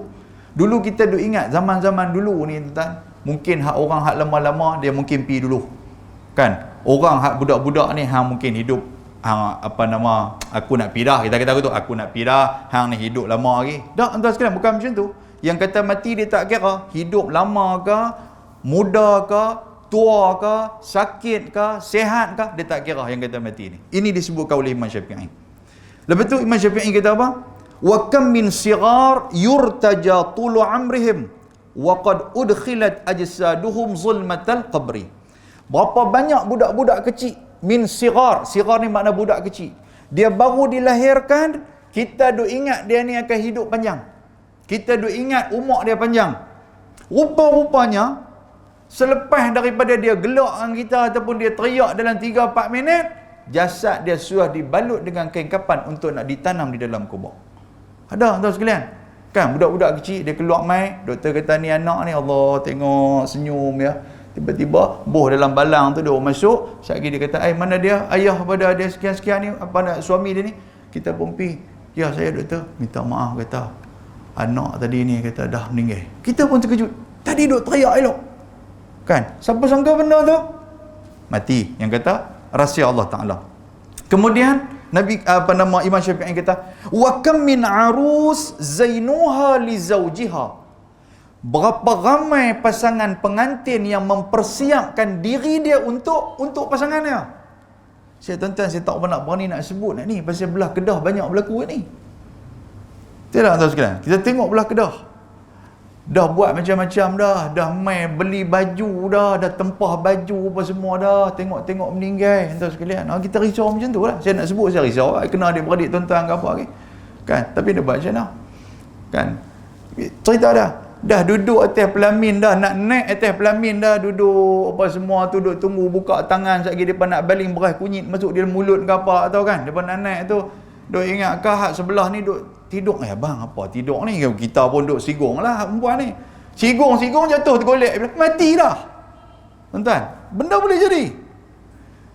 Speaker 1: Dulu kita duk ingat zaman-zaman dulu ni tuan, mungkin hak orang hak lama-lama dia mungkin pi dulu. Kan? Orang hak budak-budak ni hang mungkin hidup aku nak pindah, kita kata aku nak pindah, hang ni hidup lama lagi. Tak tuan sekalian, bukan macam tu. Yang kata mati dia tak kira hidup lama ke, muda ke, tua ke, sakit ke, sihat ke, dia tak kira yang kata mati ni. Ini disebutkan oleh Imam Syafi'i. Lepas tu Imam Syafi'i kata apa? wa kam min sighar yurtaja tulu amrihim wa qad udkhilat ajsaduhum zulmatal qabri. Berapa banyak budak-budak kecil, min sighar, sighar ni makna budak kecil, dia baru dilahirkan, kita duk ingat dia ni akan hidup panjang, kita duk ingat umur dia panjang. Rupa-rupanya selepas daripada dia gelak dengan kita ataupun dia teriak dalam 3-4 minit, jasad dia sudah dibalut dengan kain kapan untuk nak ditanam di dalam kubur. Ada tuan sekalian? Kan budak-budak kecil dia keluar mai, doktor kata ni anak ni Allah tengok senyum ya. Tiba-tiba boh dalam balang tu dia masuk, sekejap lagi dia kata, mana dia? Ayah pada dia sekian-sekian ni, apa nak suami dia ni?" Kita pun pergi, "Ya saya doktor, minta maaf," kata, "anak tadi ni kata dah meninggal." Kita pun terkejut. Tadi duk teriak elok. Kan? Siapa sangka benda tu? Mati. Yang kata rahsia Allah Taala. Kemudian Nabi Imam Syafi'i kata, "Wa kam min arus zainuha li zawjiha." Berapa ramai pasangan pengantin yang mempersiapkan diri dia untuk pasangannya. Tuan-tuan, saya tak pernah berani nak sebut nak ni, pasal belah Kedah banyak berlaku ni. Tidak tuan sekalian, kita tengok belah Kedah dah buat macam-macam dah mai beli baju dah tempah baju apa semua dah, tengok meninggal tuan sekalian. Kita risau macam tu lah. Saya nak sebut saya risau kena adik-beradik tuan-tuan ke apa kan, tapi dia buat macam mana kan, cerita dah duduk atas pelamin dah, nak naik atas pelamin dah, duduk apa semua tu, duduk tunggu buka tangan sekejap lagi depan nak baling beras kunyit masuk dia mulut ke apa tahu kan, depan nak naik tu duk ingat kahak sebelah ni duk tidur. Abang apa tidur ni, kita pun duk sigong lah perempuan ni, sigong jatuh tergolek mati dah tuan-tuan, benda boleh jadi.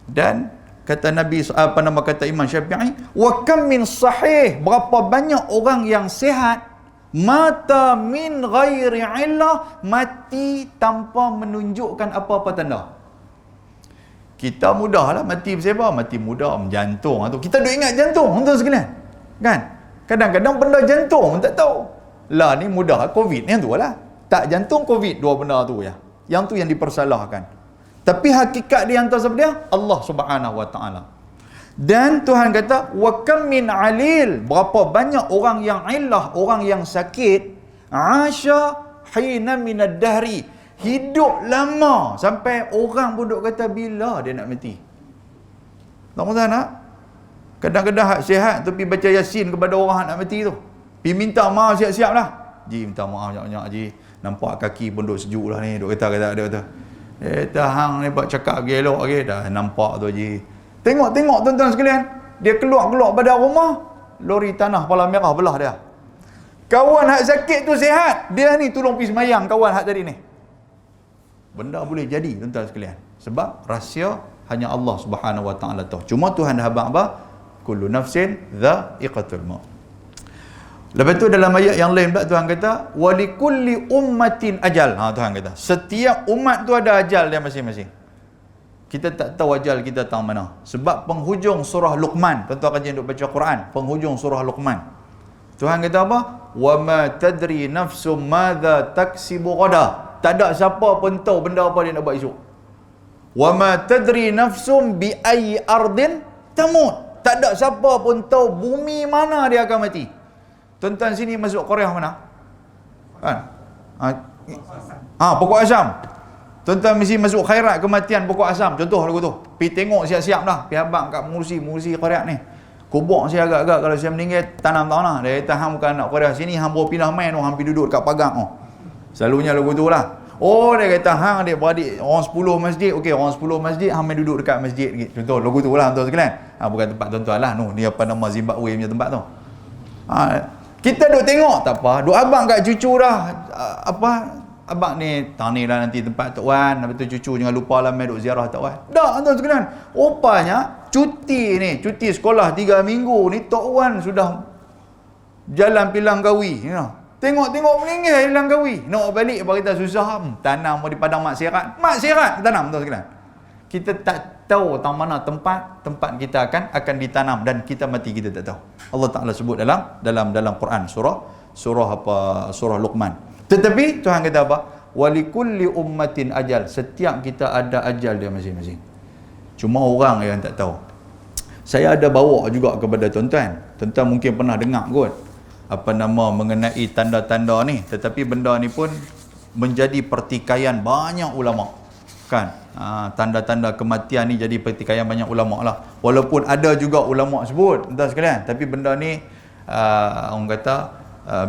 Speaker 1: Dan kata Nabi kata Imam Syafi'i, "Wa kam min sahih," berapa banyak orang yang sihat, mata min ghairi illah, mati tanpa menunjukkan apa-apa tanda. Kita mudahlah mati bersebab, mati mudah jantung atau kita duk ingat jantung tuan sekalian kan, kadang-kadang benda jantung tak tahu lah, ni mudah covid ni tu lah, tak jantung covid, dua benda tu ya, yang tu yang dipersalahkan, tapi hakikat dia hantar siapa dia? Allah Subhanahu wa taala. Dan Tuhan kata, "Wa kam min alil," berapa banyak orang yang illah, orang yang sakit, asya hina minad dahri, hidup lama sampai orang pun duk kata bila dia nak mati. Tuan-tuan nak? Kadang-kadang hak sihat tu pergi baca Yasin kepada orang nak mati tu, pergi minta maaf siap-siap lah. "Ji, minta maaf banyak-banyak Ji, nampak kaki pun duk sejuk lah ni," duk kata dia kata, "Hang ni buat cakap elok lagi dah nampak tu Ji." Tengok tuan-tuan sekalian, dia keluar pada rumah, lori tanah palang merah belah dia. Kawan hak sakit tu sihat, dia ni tolong pergi semayang kawan hak tadi ni. Benda boleh jadi tuan-tuan sekalian, sebab rahsia hanya Allah Subhanahu wa taala tahu. Cuma Tuhan dah habaq apa? Kullu nafsin dha'iqatul maut. Lepas tu dalam ayat yang lain pula Tuhan kata, "Wa likulli ummatin ajal." Tuhan kata, setiap umat tu ada ajal dia masing-masing. Kita tak tahu ajal kita tang mana. Sebab penghujung surah Luqman, tuan-tuan kajian duk baca Quran, penghujung surah Luqman, Tuhan kata apa? "Wa ma tadri nafsum madza taksibu ghada." Tak ada siapa pun tahu benda apa dia nak buat esok. "Wa ma tadri nafsum bi ayyi ardin tamut." Tak ada siapa pun tahu bumi mana dia akan mati. Tuan-tuan sini masuk Korea mana? Kan? Pokok Asam. Tuan-tuan mesti masuk khairat kematian pokok asam. Contoh lagu tu. Pergi tengok siap-siap dah. Pergi abang kat murusi khairat ni. Kubur saya agak-agak kalau saya meninggal tanam tanah. Dia kata hang bukan anak Korea. Sini hang bawa pindah main tu, hang pergi duduk kat pagang tu. Selalunya lagu tu lah. Dia kata hang adik-beradik orang 10 masjid. Okey, orang 10 masjid hang main duduk dekat masjid. Contoh lagu tu lah tuan sekalian. Bukan tempat tuan-tuan lah. Ni apa nama Zimbabwe punya tempat tu. Kita duk tengok tak apa. Duk abang kat cucu dah. Abang ni tani lah nanti tempat Tok Wan, lepas tu cucu jangan lupa lah main duk ziarah Tok Wan. Dah tuan sekalian, rupanya cuti sekolah 3 minggu ni Tok Wan sudah jalan pilang gawi. Tengok meninggal pilang gawi. Nak balik apa kita susah, tanam di padang mak serat tanam tuan sekalian. Kita tak tahu tang mana tempat kita akan ditanam, dan kita mati kita tak tahu. Allah Taala sebut dalam Quran surah Luqman. Tetapi Tuhan kata apa? Walikulli ummatin ajal. Setiap kita ada ajal dia masing-masing. Cuma orang yang tak tahu. Saya ada bawa juga kepada tuan-tuan. Tuan-tuan mungkin pernah dengar kot. mengenai tanda-tanda ni, tetapi benda ni pun menjadi pertikaian banyak ulama, kan. Tanda-tanda kematian ni jadi pertikaian banyak ulama lah, walaupun ada juga ulama sebut, tuan sekalian, tapi benda ni orang kata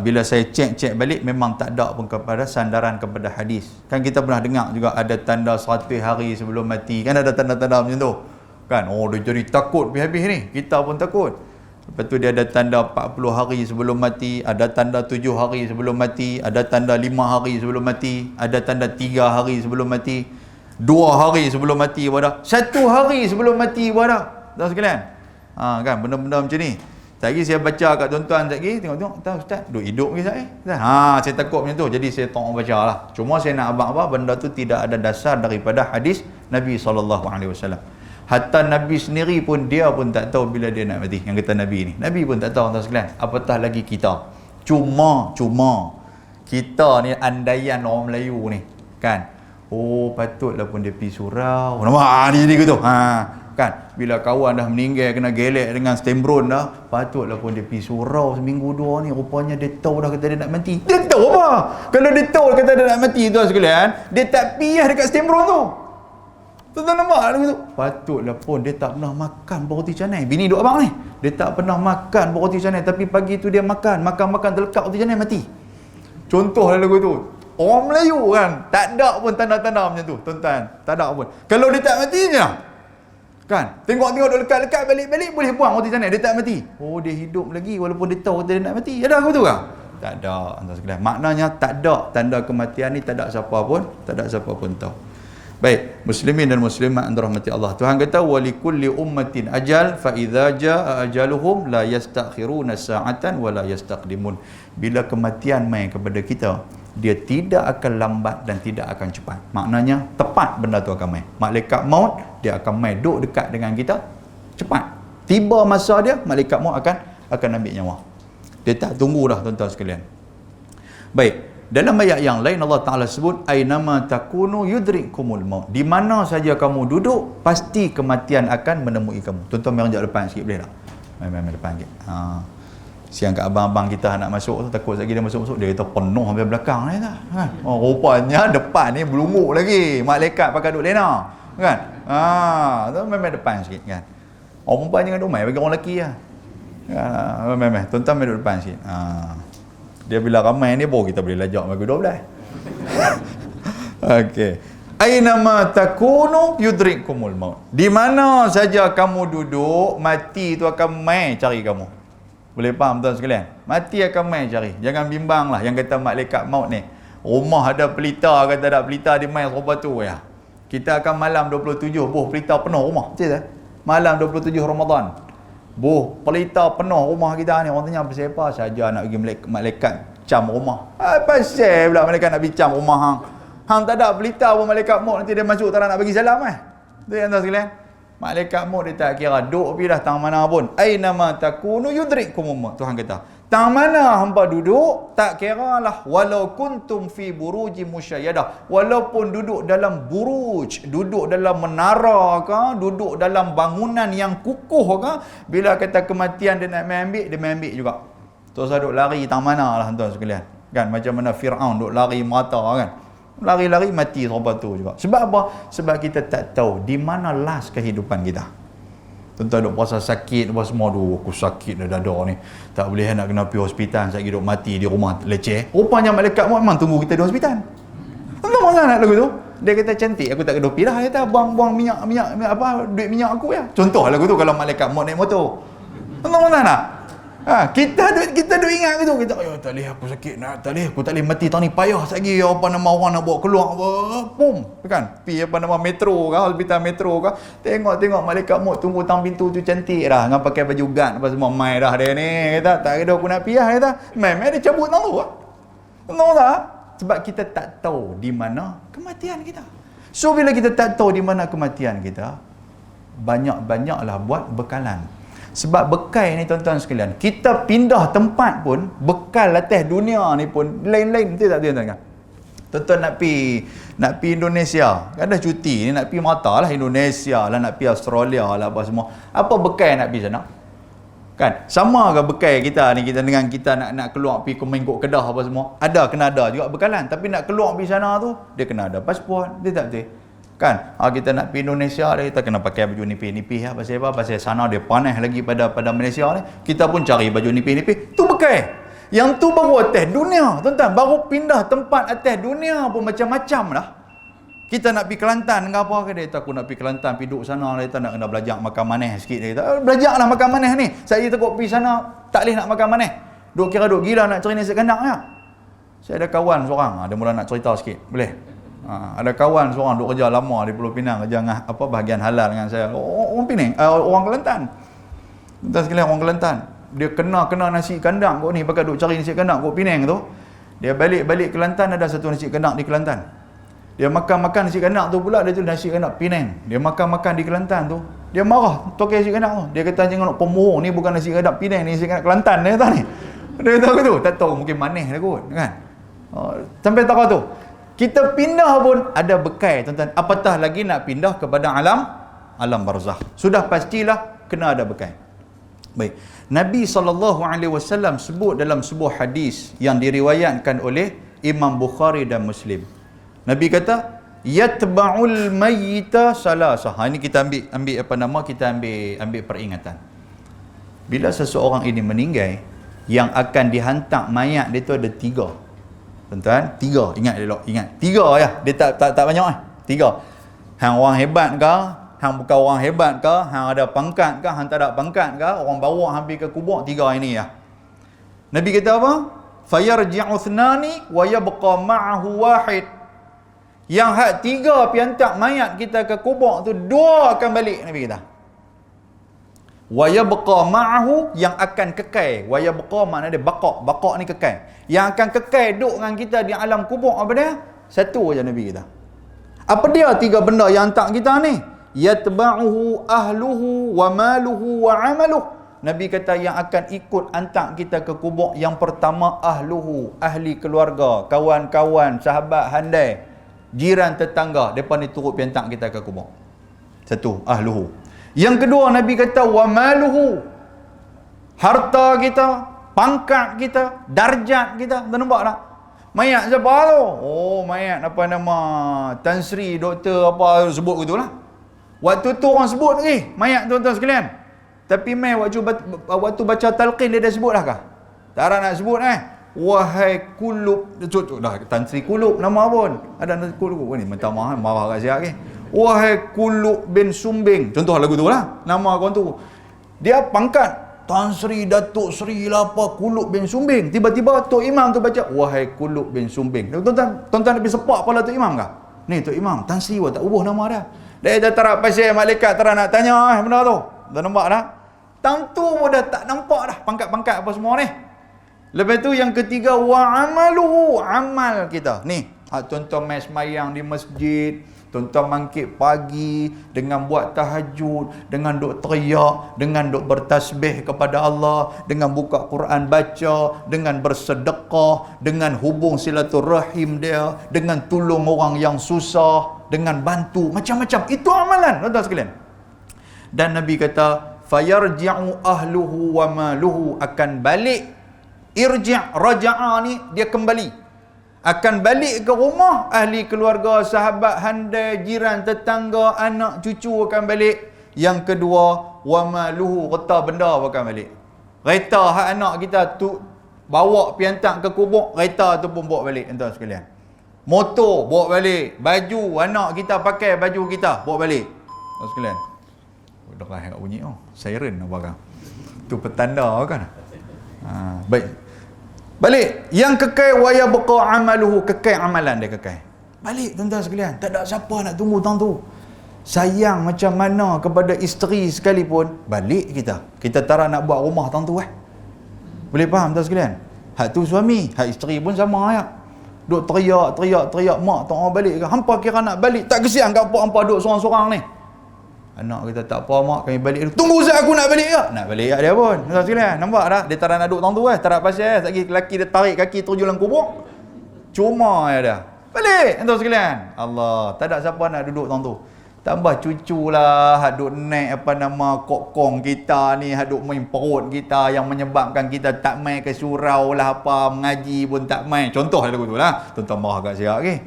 Speaker 1: bila saya cek balik memang tak ada pun kepada sandaran kepada hadis. Kan kita pernah dengar juga ada tanda 100 hari sebelum mati, kan ada tanda-tanda macam tu, kan. Dia jadi takut habis ni, kita pun takut. Lepas tu dia ada tanda 40 hari sebelum mati, ada tanda 7 hari sebelum mati, ada tanda 5 hari sebelum mati, ada tanda 3 hari sebelum mati, 2 hari sebelum mati pun ada, 1 hari sebelum mati pun ada, tuan sekalian. Kan, benda-benda macam ni. Tadi saya baca kat tuan-tuan tadi, tengok tahu ustaz, duk hidup ke saya? Saya takut macam tu. Jadi saya tak baca lah. Cuma saya nak abang benda tu tidak ada dasar daripada hadis Nabi SAW. Hatta Nabi sendiri pun dia pun tak tahu bila dia nak mati. Yang kata Nabi ni, Nabi pun tak tahu, tuan sekalian. Apatah lagi kita. Cuma kita ni andaian orang Melayu ni, kan. Patutlah pun dia pergi surau. Nampak dia jadi gitu. Kan, bila kawan dah meninggal kena gelek dengan stembron dah, patutlah pun dia pergi surau seminggu 2 ni. Rupanya dia tahu dah kata dia nak mati. Dia tahu apa? Kalau dia tahu kata dia nak mati, tuan sekalian, dia tak piyah dekat stembron tu. Tuan nampak tu? Patutlah pun dia tak pernah makan roti canai. Bini duk abang ni, dia tak pernah makan roti canai, tapi pagi tu dia makan terlekat roti canai, mati. Contoh lah lagu tu. Orang Melayu kan, tak ada pun tanda-tanda macam tu, tuan-tuan. Tak ada pun. Kalau dia tak mati je, kan, tengok duk lekat-lekat, balik-balik boleh buang roti canai, dia tak mati. Dia hidup lagi walaupun dia tahu dia nak mati. Ada aku tu kan? Tak ada, tuan sekalian. Maknanya tak ada tanda kematian ni, tak ada siapa pun tahu. Baik, muslimin dan muslimat yang dirahmati Allah. Tuhan kata walikulli ummatin ajal fa idza jaa ajaluhum la yastakhiruna sa'atan wa la yastaqdimun. Bila kematian mai kepada kita, dia tidak akan lambat dan tidak akan cepat. Maknanya tepat benda tu akan mai. Malaikat maut dia akan mai duduk dekat dengan kita cepat. Tiba masa dia, malaikat maut akan ambil nyawa. Dia tak tunggu dah, tuan-tuan sekalian. Baik, dalam ayat yang lain Allah Ta'ala sebut ainama takunu yudrikumul maut. Di mana saja kamu duduk, pasti kematian akan menemui kamu. Tuan-tuan memang jauh depan sikit boleh tak? Main depan sikit. Siang kat abang-abang kita nak masuk tu, takut lagi dia masuk-masuk, dia kata penuh sampai belakang ni tak? Kan? Rupanya depan ni belunguk lagi. Malaikat pakai duk lena. Kan? Tu main depan sikit kan. Orang perempuan jangan duk main, bagi orang lelaki lah. Main. Tuan-tuan main duk depan sikit. Dia bila ramai ni baru kita boleh lajak bagi 12. Okey. Ainama takunu yudrikumul maut. Di mana saja kamu duduk, mati tu akan mai cari kamu. Boleh faham tuan sekalian? Mati akan mai cari. Jangan bimbang lah yang kata malaikat maut ni. Rumah ada pelita, kata ada pelita di mai serba tu ya. Kita akan malam 27, pelita penuh rumah. Betul tak? Malam 27 Ramadan. Pelita penuh rumah kita ni. Orang tanya siapa saja nak pergi malaikat cam rumah. Pasal pula malaikat nak pergi cam rumah hang. Hang tak ada pelita pun malaikat maut nanti dia masuk tak nak bagi salam tu yang tuan sekalian. Malaikat maut dia tak kira duduk pergi dah tang mana pun. Ainama takunu yudrikumul maut. Tuhan kata, tang mana hangpa duduk, tak kira lah walau kuntum fi buruji musyayadah. Walaupun duduk dalam buruj, duduk dalam menara ke, duduk dalam bangunan yang kukuh ke, bila kata kematian dia nak ambil, dia ambil juga. Terus duduk lari tang mana lah tuan sekalian. Kan macam mana Firaun duduk lari merata kan. Lari-lari mati serba tu juga. Sebab apa? Sebab kita tak tahu di mana last kehidupan kita. Tuan-tuan duk puasa sakit, apa semua, aku sakit dah dada ni. Tak boleh nak kena pergi hospital, saya duk mati di rumah leceh. Rupanya malaikat maut memang tunggu kita di hospital. Tuan-tuan mana nak lagu tu? Dia kata cantik, aku tak kena pergi dah. Dia kata buang minyak apa, duit minyak aku ya. Contoh lagu tu kalau malaikat maut naik motor. Tuan-tuan mana nak? Kita duk ingat gitu. Kita tak boleh aku sakit nak, tak boleh mati tahun ni, payah lagi apa nama orang nak bawa keluar pum kan. Pi apa nama metro ke, hospital metro ke. Tengok malaikat maut tunggu tang pintu tu cantik dah dengan pakai baju guard apa semua mai dah dia ni. Kata tak ada aku nak piah kata. Mai dia cabut tang tu. Tahu tak? Sebab kita tak tahu di mana kematian kita. So bila kita tak tahu di mana kematian kita, banyak-banyaklah buat bekalan. Sebab bekal ni tuan-tuan sekalian, kita pindah tempat pun, bekal atas dunia ni pun lain-lain. Betul tak tuan-tuan? Tuan-tuan nak pergi Indonesia, ada cuti ni nak pergi mata lah Indonesia lah, nak pergi Australia lah apa semua. Apa bekal nak pergi sana? Kan? Sama ke bekal kita ni, kita dengan kita nak keluar pergi mengikut Kedah apa semua. Ada, kena ada juga bekalan. Tapi nak keluar pergi sana tu, dia kena ada pasport. Dia tak betul. Kan? Kita nak pergi Indonesia, kita kena pakai baju nipis-nipis. Pasal apa? Pasal sana dia panas lagi pada Malaysia ni. Kita pun cari baju nipis-nipis. Tu bekal. Yang tu baru atas dunia, tuan-tuan. Baru pindah tempat atas dunia pun macam-macam lah. Kita nak pergi Kelantan ke apa ke, dia kata aku nak pergi Kelantan, pergi duduk sana, dia kata nak kena belajar makan manis sikit. Dia kata, belajarlah makan manis ni. Saya takut pergi sana, tak boleh nak makan manis. Duk kira duk gila nak cari nasi kandang ya. Saya ada kawan seorang, dia mula nak cerita sikit. Boleh? Ada kawan seorang duk kerja lama di Pulau Pinang, kerja dengan bahagian halal dengan saya. Orang Penang, orang Kelantan. Tuan sekalian, orang Kelantan. Dia kena nasi kandang kok ni, pakai duk cari nasi kandang kok Penang tu. Dia balik Kelantan, ada satu nasi kandang di Kelantan. Dia makan nasi kandang tu pula, dia tu nasi kandang Penang. Dia makan di Kelantan tu. Dia marah tokai nasi kandang tu. Dia kata jangan nak pemohong ni bukan nasi kandang Penang ni, nasi kandang Kelantan dia kata ni. Dia kata gitu. Tak tahu mungkin manis lah kot, kan. Sampai tak tu. Kita pindah pun ada bekal, tuan-tuan. Apatah lagi nak pindah kepada alam barzakh. Sudah pastilah kena ada bekal. Baik. Nabi SAW sebut dalam sebuah hadis yang diriwayatkan oleh Imam Bukhari dan Muslim. Nabi kata, yatba'ul mayyita salasah. Ini kita ambil peringatan. Bila seseorang ini meninggal, yang akan dihantar mayat dia tu ada 3. Tuan-tuan, 3. Ingat. 3 ya. Dia tak banyak eh. 3. Hang orang hebat ke? Hang bukan orang hebat ke? Hang ada pangkat ke? Hang tak ada pangkat ke? Orang bawa hampir ke kubur, 3 ini ya. Nabi kata apa? Fayarji'u thnani wa yabqa ma'ahu wahid. Yang hak 3 piantak mayat kita ke kubur tu, 2 akan balik, Nabi kata. Wa yabqa ma'ahu, yang akan kekal. Wa yabqa makna dia baqa ni kekal. Yang akan kekal duduk dengan kita di alam kubur apa dia? 1 aja Nabi kata. Apa dia 3 benda yang hantar kita ni? Yatba'uhu ahluhu wa maluhu wa amaluh. Nabi kata yang akan ikut hantar kita ke kubur, yang pertama ahluhu, ahli keluarga, kawan-kawan, sahabat handai, jiran tetangga, depa ni turut piantak kita ke kubur. 1 ahluhu. Yang kedua Nabi kata wa maluhu, harta kita, pangkat kita, darjat kita. Tuan nampak tak? Mayat siapa tu? Oh, mayat apa nama, Tan Sri doktor apa sebut gitulah. Waktu tu orang sebut lagi mayat, tuan-tuan sekalian. Tapi waktu baca talqin dia dah sebut dah kah? Tak ada nak sebut wahai kulub, dah Tan Sri Kulub nama pun. Ada Kulub ni minta maaf, marah kat siap ke. Wahai Kulub bin Sumbing. Contoh lagu tu lah. Nama orang tu. Dia pangkat Tan Sri Datuk Sri apa Kulub bin Sumbing. Tiba-tiba Tok Imam tu baca wahai Kulub bin Sumbing. Tuan-tuan lebih sepak kepala Tok Imam kah? Ni Tok Imam Tan Sri tak ubah nama dia. Dia dah tarak pasal malaikat tarak nak tanya benda tu. Dah nampak tak? Tang tu pun dah tak nampak dah pangkat-pangkat apa semua ni. Lepas tu yang ketiga wa amaluhu, amal kita. Ni, tuan-tuan mai sembahyang di masjid, tuan-tuan bangkit pagi dengan buat tahajud, dengan duk teriak, dengan duk bertasbih kepada Allah, dengan buka Quran baca, dengan bersedekah, dengan hubung silaturahim dia, dengan tolong orang yang susah, dengan bantu, macam-macam. Itu amalan, tuan-tuan sekalian. Dan Nabi kata fayarji'u ahluhu wa maluhu, akan balik. Irji' raja'a ni dia kembali, akan balik ke rumah, ahli keluarga, sahabat handai, jiran tetangga, anak cucu akan balik. Yang kedua wa maluhu, kereta benda akan balik. Kereta hak anak kita tu bawa piantak ke kubur, kereta tu pun bawa balik, tuan sekalian. Motor bawa balik, baju anak kita pakai, baju kita bawa balik, tuan sekalian. Dah kat bunyi siren apa kan. Tu petanda kan. Baik. Balik. Yang kekal wa yabqa amaluhu, kekal amalan dia kekal. Balik tuan-tuan sekalian. Tak ada siapa nak tunggu tang tu. Sayang macam mana kepada isteri sekalipun, balik kita. Kita tak nak buat rumah tang tu Boleh faham tuan sekalian? Hak tu suami, hak isteri pun sama ya. Duk teriak, mak tak mau balik ke? Hampa kira nak balik. Tak kesian kat apa hampa duk seorang-seorang ni. Anak kita tak apa mak, kami balik dulu. Tunggu sekejap aku nak balik ke? Nak balik dia pun. Tuan sekalian, nampak tak? Dia tak nak duduk tang tu tak nak pasal. Lagi lelaki dia tarik kaki terjun dalam kubur. Cuma ya dah. Balik tuan sekalian. Allah, tak ada siapa nak duduk tang tu. Tambah cucu lah, haduk naik kokong kita ni, haduk main perut kita yang menyebabkan kita tak main ke surau lah apa, mengaji pun tak main. Contoh lagu tu lah. Tuan-tuan marah kat saya okay?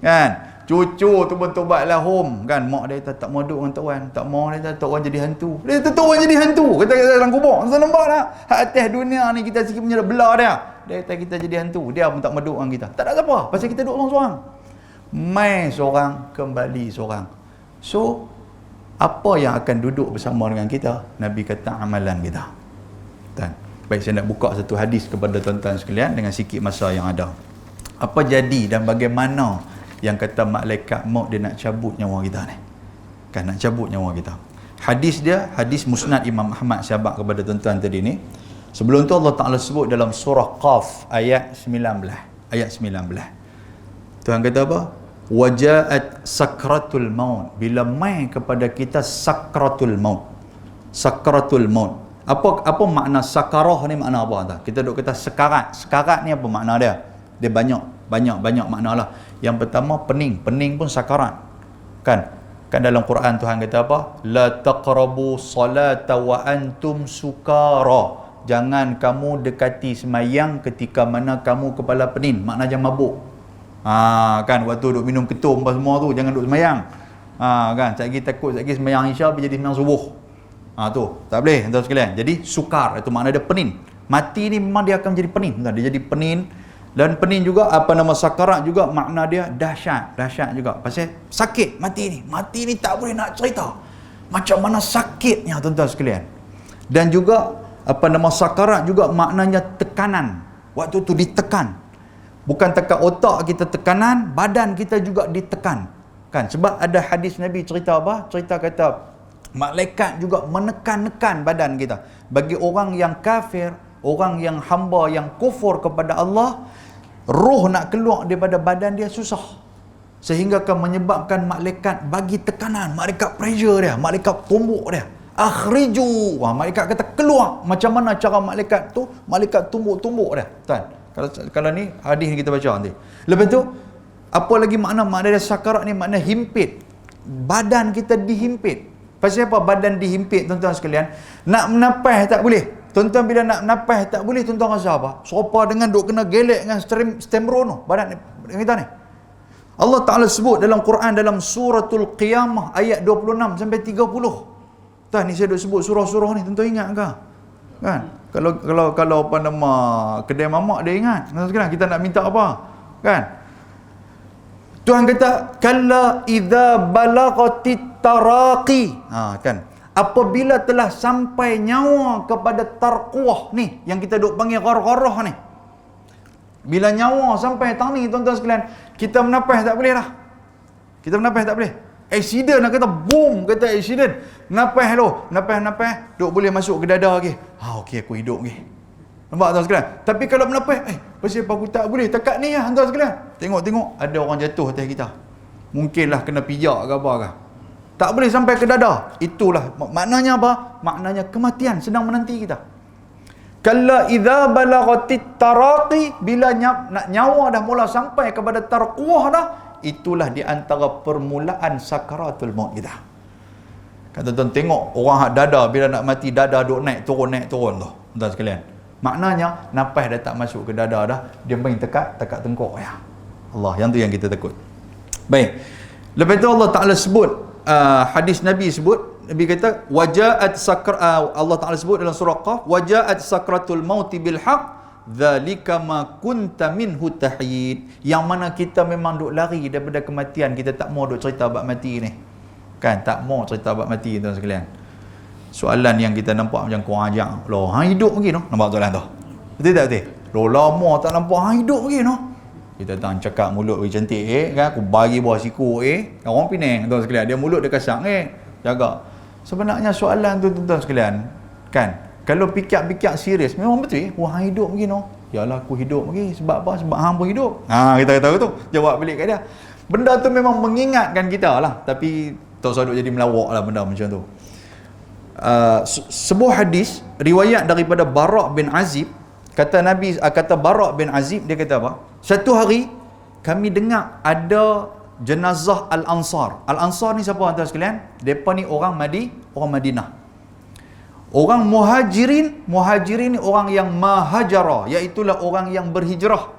Speaker 1: Kan? Cucu tu pun tobatlah home kan. Mak dia tak mau duduk dengan tok wan. Tak mau dia tok wan jadi hantu. Dia tok wan jadi hantu. Kata dalam kubur. Tuan nampak tak? Hak atas dunia ni kita sikit punya belah dia. Dia kata kita jadi hantu. Dia pun tak mau duduk dengan kita. Tak ada apa. Pasal kita duduk seorang-seorang. Mai seorang, kembali seorang. So, apa yang akan duduk bersama dengan kita? Nabi kata amalan kita. Dan baik, saya nak buka satu hadis kepada tuan-tuan sekalian dengan sikit masa yang ada. Apa jadi dan bagaimana yang kata malaikat maut dia nak cabut nyawa kita ni? Kan nak cabut nyawa kita. Hadis dia, hadis musnad Imam Ahmad, sahabat kepada tuan-tuan tadi ni. Sebelum tu Allah Ta'ala sebut dalam surah Qaf ayat 19. Ayat 19. Tuhan kata apa? Wajaat sakratul maut. Bila mai kepada kita sakratul maut. Sakratul maut. Apa makna sakarah ni, makna apa tak? Kita duk kata sekarat. Sekarat ni apa makna dia? Dia banyak makna lah. Yang pertama pening. Pening pun sakarat. Kan dalam Quran Tuhan kata apa? La taqrabu salata wa antum sukara. Jangan kamu dekati semayang ketika mana kamu kepala pening. Makna jangan mabuk. Kan waktu duk minum ketum apa semua tu, jangan duk semayang. Kan sekali takut sekali semayang Isya jadi semayang subuh. Tu tak boleh tuan sekalian. Jadi sukar itu makna dia pening. Mati ni memang dia akan jadi pening. Dia jadi pening. Dan pening juga sakarat juga makna dia dahsyat juga. Pasal sakit mati ni tak boleh nak cerita macam mana sakitnya tuan-tuan sekalian. Dan juga sakarat juga maknanya tekanan. Waktu tu ditekan. Bukan tekan otak kita tekanan, badan kita juga ditekan. Kan? Sebab ada hadis Nabi cerita apa? Cerita kata malaikat juga menekan-nekan badan kita. Bagi orang yang kafir, orang yang hamba yang kufur kepada Allah, roh nak keluar daripada badan dia susah. Sehingga akan menyebabkan malaikat bagi tekanan, malaikat pressure dia, malaikat tumbuk dia. Akhriju. Malaikat kata keluar. Macam mana cara malaikat tu? Malaikat tumbuk-tumbuk dia. Tuan. Kalau ni hadis ni kita baca nanti. Lepas tu apa lagi makna dia sakarat ni, makna himpit. Badan kita dihimpit. Pasal apa badan dihimpit tuan-tuan sekalian? Nak menapas tak boleh. Tuan-tuan bila nak menapas tak boleh, tuan-tuan rasa apa? Sopa dengan duk kena gelek dengan stemron tu badan kita ni. Allah Ta'ala sebut dalam Quran dalam suratul Qiyamah ayat 26 sampai 30. Tuan ni saya duk sebut surah-surah ni, tuan-tuan ingat ke? Kan? Kalau kedai mamak dia ingat. Sekarang kita nak minta apa? Kan? Tuhan kata kalla idza balaghatit taraqi. Kan? Apabila telah sampai nyawa kepada tarquah ni yang kita duk panggil ghargharah ni. Bila nyawa sampai tang ni tuan-tuan sekalian, kita menapas tak boleh dah. Kita menapas tak boleh. Accident nak kata boom, kata accident. Napas duk boleh masuk ke dada lagi. Okey aku hidup lagi. Nampak tuan sekalian? Tapi kalau menapas, pasal aku tak boleh tekat ni lah tuan sekalian. Tengok ada orang jatuh atas kita. Mungkinlah kena pijak ke apa ke. Tak boleh sampai ke dada. Itulah maknanya apa? Maknanya kematian sedang menanti kita. Kalla idza balaghatit taraqi, bila nyawa dah mula sampai kepada tarquah dah, itulah di antara permulaan sakaratul maut kita. Kata tuan tengok orang hak dada bila nak mati dada duk naik turun tu. Tuan sekalian. Maknanya napas dah tak masuk ke dada dah, dia main tekat tengkok ya. Allah, yang tu yang kita takut. Baik. Lepas tu Allah Taala sebut hadis Nabi sebut, Nabi kata wajaat Allah Taala sebut dalam surah Qaf, wajaat sakratul mauti bil haqq dzalika ma kunta minhu tahid. Yang mana kita memang duk lari daripada kematian, kita tak mau duk cerita bab mati ni. Kan tak mau cerita bab mati tuan sekalian. Soalan yang kita nampak macam kurang ajar. Loh, hidup lagi noh. Nampak soalan tu? Betul tak betul? Loh, lama tak nampak hidup lagi noh. Kita tang cakap mulut bagi cantik kan, aku bagi buah siku orang Penang tuan sekalian, dia mulut dia kasar jaga. Sebenarnya soalan tu tuan sekalian, kan? Kalau fikir-fikir serius, memang betul wah hidup lagi noh. Yalah aku hidup lagi sebab apa? Sebab hang pun hidup. Kita kata tu, jawab balik kat dia. Benda tu memang mengingatkan kita lah, tapi tak usah duk jadi melawak lah benda macam tu. Sebuah hadis riwayat daripada Bara' bin Azib, kata Bara' bin Azib, dia kata apa? Satu hari kami dengar ada jenazah Al-Ansar. Al-Ansar ni siapa tuan sekalian? Depa ni orang Madinah. Orang Muhajirin ni orang yang mahajara, iaitulah orang yang berhijrah,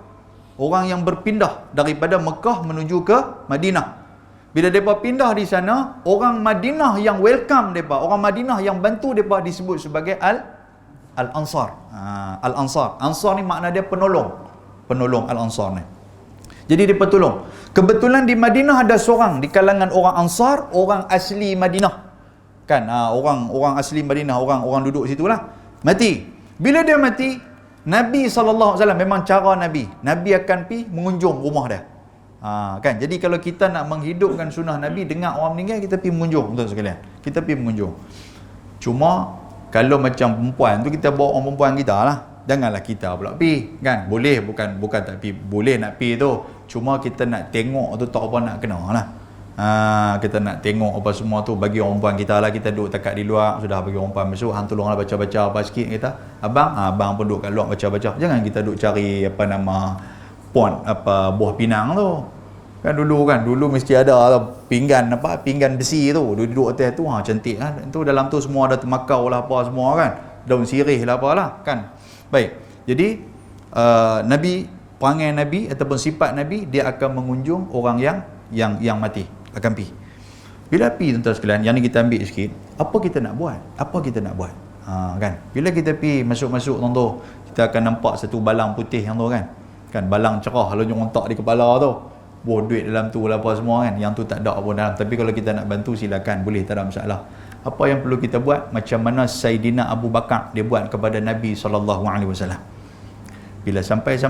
Speaker 1: orang yang berpindah daripada Mekah menuju ke Madinah. Bila mereka pindah di sana, orang Madinah yang welcome mereka, orang Madinah yang bantu mereka disebut sebagai Al-Ansar. Al-Ansar. Ansar ni makna dia penolong. Penolong Al-Ansar ni. Jadi dia tolong. Kebetulan di Madinah ada seorang di kalangan orang Ansar, orang asli Madinah. Kan, orang asli Madinah, orang duduk situlah. Mati. Bila dia mati, Nabi SAW, memang cara Nabi akan pergi mengunjung rumah dia. Kan, jadi kalau kita nak menghidupkan sunnah Nabi, dengar orang meninggal, kita pergi mengunjung, tuan sekalian. Kita pergi mengunjung. Cuma kalau macam perempuan tu, kita bawa orang perempuan kita lah. Janganlah kita pula pergi, kan? Boleh, bukan tak pergi, boleh nak pergi tu. Cuma kita nak tengok tu tak apa nak kena lah. Kita nak tengok apa semua tu, bagi orang perempuan kita lah. Kita duduk dekat di luar, sudah bagi orang perempuan masuk, hang tolonglah baca-baca apa sikit kita. Abang pun duduk kat luar baca-baca. Jangan kita duduk cari buah pinang tu. Kan dulu mesti ada pinggan besi tu, duduk atas tu, cantik lah. Tu dalam tu semua ada temakau lah apa semua kan. Daun sirih lah apalah kan. Baik. Jadi Nabi, perangai Nabi ataupun sifat Nabi, dia akan mengunjung orang yang mati, akan pergi. Bila pergi tuan-tuan sekalian, yang ni kita ambil sikit, apa kita nak buat? Kan, bila kita pergi masuk-masuk tu, kita akan nampak satu balang putih yang tu kan, balang cerah kalau nyontak di kepala tu, buah duit dalam tu lah apa semua kan, yang tu tak ada apa dalam. Tapi kalau kita nak bantu, silakan, boleh, tak ada masalah. Apa yang perlu kita buat, macam mana Saidina Abu Bakar dia buat kepada Nabi SAW. Bila sampai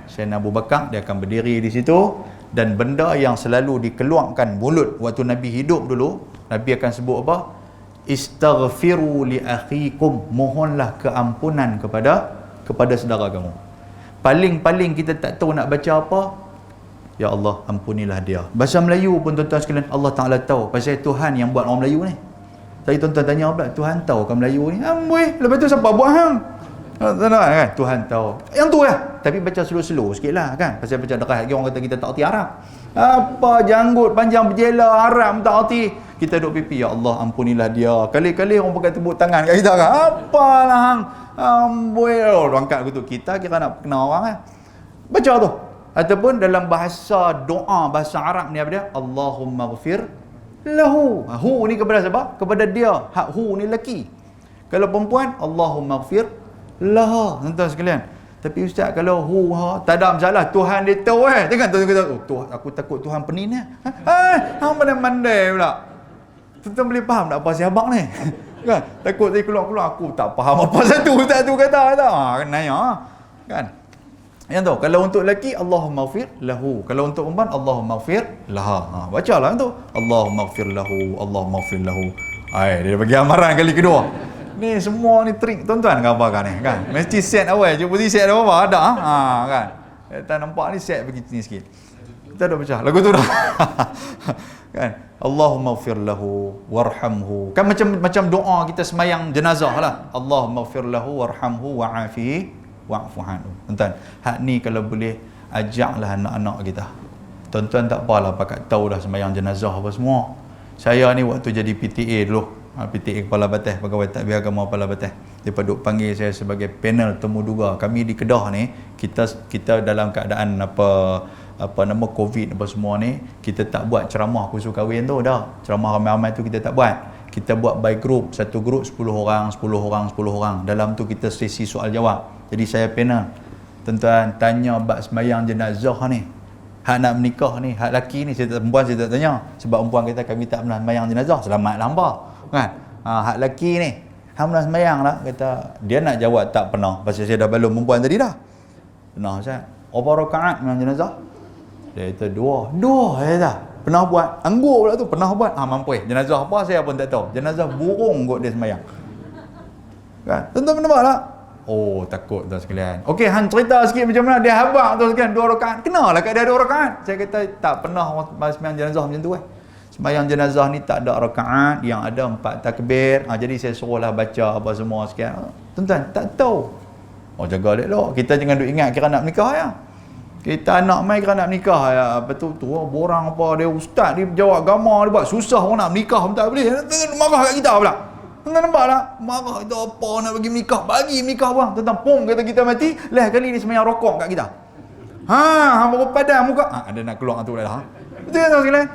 Speaker 1: Saidina Abu Bakar, dia akan berdiri di situ, dan benda yang selalu dikeluarkan mulut waktu Nabi hidup dulu, Nabi akan sebut apa? Istaghfiru li akhikum, mohonlah keampunan kepada saudara kamu. Paling kita tak tahu nak baca apa, ya Allah ampunilah dia. Bahasa Melayu pun tuan-tuan sekalian, Allah Ta'ala tahu, pasal Tuhan yang buat orang Melayu ni. Tadi tuan-tuan tanya pula, Tuhan tahu kan Melayu ni? Amboi, lepas tu siapa buat hang? Kan? Tuhan tahu. Yang tu lah. Tapi baca slow-slow sikit lah kan. Pasal baca dekat lagi orang kata kita tak erti Arab. Apa janggut panjang berjela Arab tak erti. Kita duduk pipi, ya Allah ampunilah dia. Kali-kali orang pakai tepuk tangan kat kita kan. Apalah hang. Amboi. Angkat gitu. Kita kira nak kenal orang kan. Baca tu. Ataupun dalam bahasa doa, bahasa Arab ni apa dia? Allahumma ghafir lahu. Hu ni kepada siapa? Kepada dia. Hak hu ni lelaki. Kalau perempuan, Allahumma ghafir lah, tuan-tuan sekalian. Tapi ustaz, kalau tak ada masalah, Tuhan dia tahu jangan tuan-tuan kata, aku takut Tuhan penin hang pandai-pandai pula. Tuan-tuan boleh faham tak apa si abang ni? Kan? Takut saya keluar-keluar, aku tak faham apa satu ustaz tu kata. Kan nanya kan. Yang tu, kalau untuk lelaki, Allahumma ghafir lahu. Kalau untuk perempuan, Allahumma ghafir laha. Bacalah tu. Allahumma ghafir lahu, Allahumma ghafir lahu. Dia bagi amaran kali kedua. Ni semua ni trik tuan-tuan kan ni kan. Mesti set awal je, mesti set apa ada kan. Kita nampak ni set begini sikit. Kita dah baca lagu tu dah. Kan. Allahumma ighfir lahu warhamhu. Kan macam doa kita semayang jenazah lah. Allahumma ighfir lahu warhamhu wa'afihi wa'fu anhu. Tuan-tuan, hak ni kalau boleh ajaklah anak-anak kita. Tuan-tuan tak apalah pakat tahu dah semayang jenazah apa semua. Saya ni waktu jadi PTA dulu, PTA Kepala Batas, Pegawai Tadbir Agama Kepala Batas, dia duk panggil saya sebagai panel temu duga. Kami di Kedah ni, kita dalam keadaan apa nama COVID apa semua ni, kita tak buat ceramah khusus kahwin tu dah. Ceramah ramai-ramai tu kita tak buat. Kita buat by group, satu group 10 orang. Dalam tu kita sesi soal jawab. Jadi saya panel. Tuan-tuan tanya bab sembahyang jenazah ni. Hak nak menikah ni, hak laki ni, perempuan saya tak tanya. Sebab perempuan kata kami tak pernah sembahyang jenazah, selamatlah hangpa. Kan? Hak laki ni, hang pernah sembahyang tak? Kata dia nak jawab tak pernah. Pasal saya dah balum perempuan tadi dah. Pernah Ustaz. Berapa rakaat sembahyang jenazah? Dia kata dua saya dah. Pernah buat. Anggur pula tu pernah buat. Mampu jenazah apa saya pun tak tahu. Jenazah burung kot dia sembahyang. Kan? Tuan-tuan pernah buat tak? Oh, takut tuan sekalian. Okey, hang cerita sikit macam mana dia habaq tuan sekalian 2 rakaat. Kenalah kat dia 2 rakaat. Saya kata tak pernah sembahyang jenazah macam tu Sembahyang jenazah ni tak ada rakaat, yang ada 4 takbir. Jadi saya suruhlah baca apa semua sekian. Tuan-tuan tak tahu. Jaga elok. Kita jangan duk ingat kira nak menikah ya. Kita anak mai kan nak menikah ya, betul tu borang apa dia ustaz dia jawab agama dia buat susah orang nak menikah pun tak boleh. Marah kat kita pula. Tuan nampak tak? Marah kita apa nak bagi menikah bang. Tentang pom kata kita mati, lah kali ni semayang rokok kat kita. Hang baru padam muka. Ada nak keluar tu dah. Betul tak sekalian?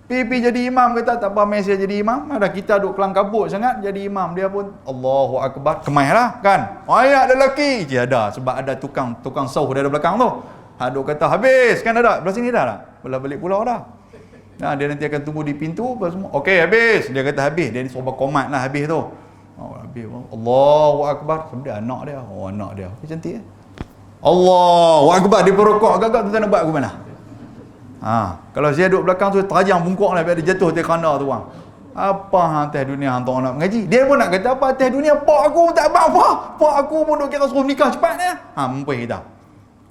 Speaker 1: Pipi jadi imam kata tak apa mesej jadi imam. Ada kita duk kelang kabut sangat jadi imam dia pun Allahu akbar kemailah kan. Ayat lelaki je ada sebab ada tukang sauh dari belakang tu. Duk kata habis kan ada. Belah sini dah tak? Belah balik pulau dah. Nah, dia nanti akan tunggu di pintu apa semua. Okey habis. Dia kata habis. Dia suruh komat lah habis tu. Oh habis. Allahu akbar. Sebenarnya anak dia. Oh anak dia. Dia cantik eh. Allahu akbar dia berokok agak-agak tu nak buat aku mana? Kalau saya duduk belakang tu terajang bungkuk lah biar dia jatuh atas kerana tu bang. Apa hang atas dunia hang tak nak mengaji? Dia pun nak kata apa atas dunia pak aku tak apa. Pak aku pun duk kira suruh nikah cepat ni. Mumpih kita.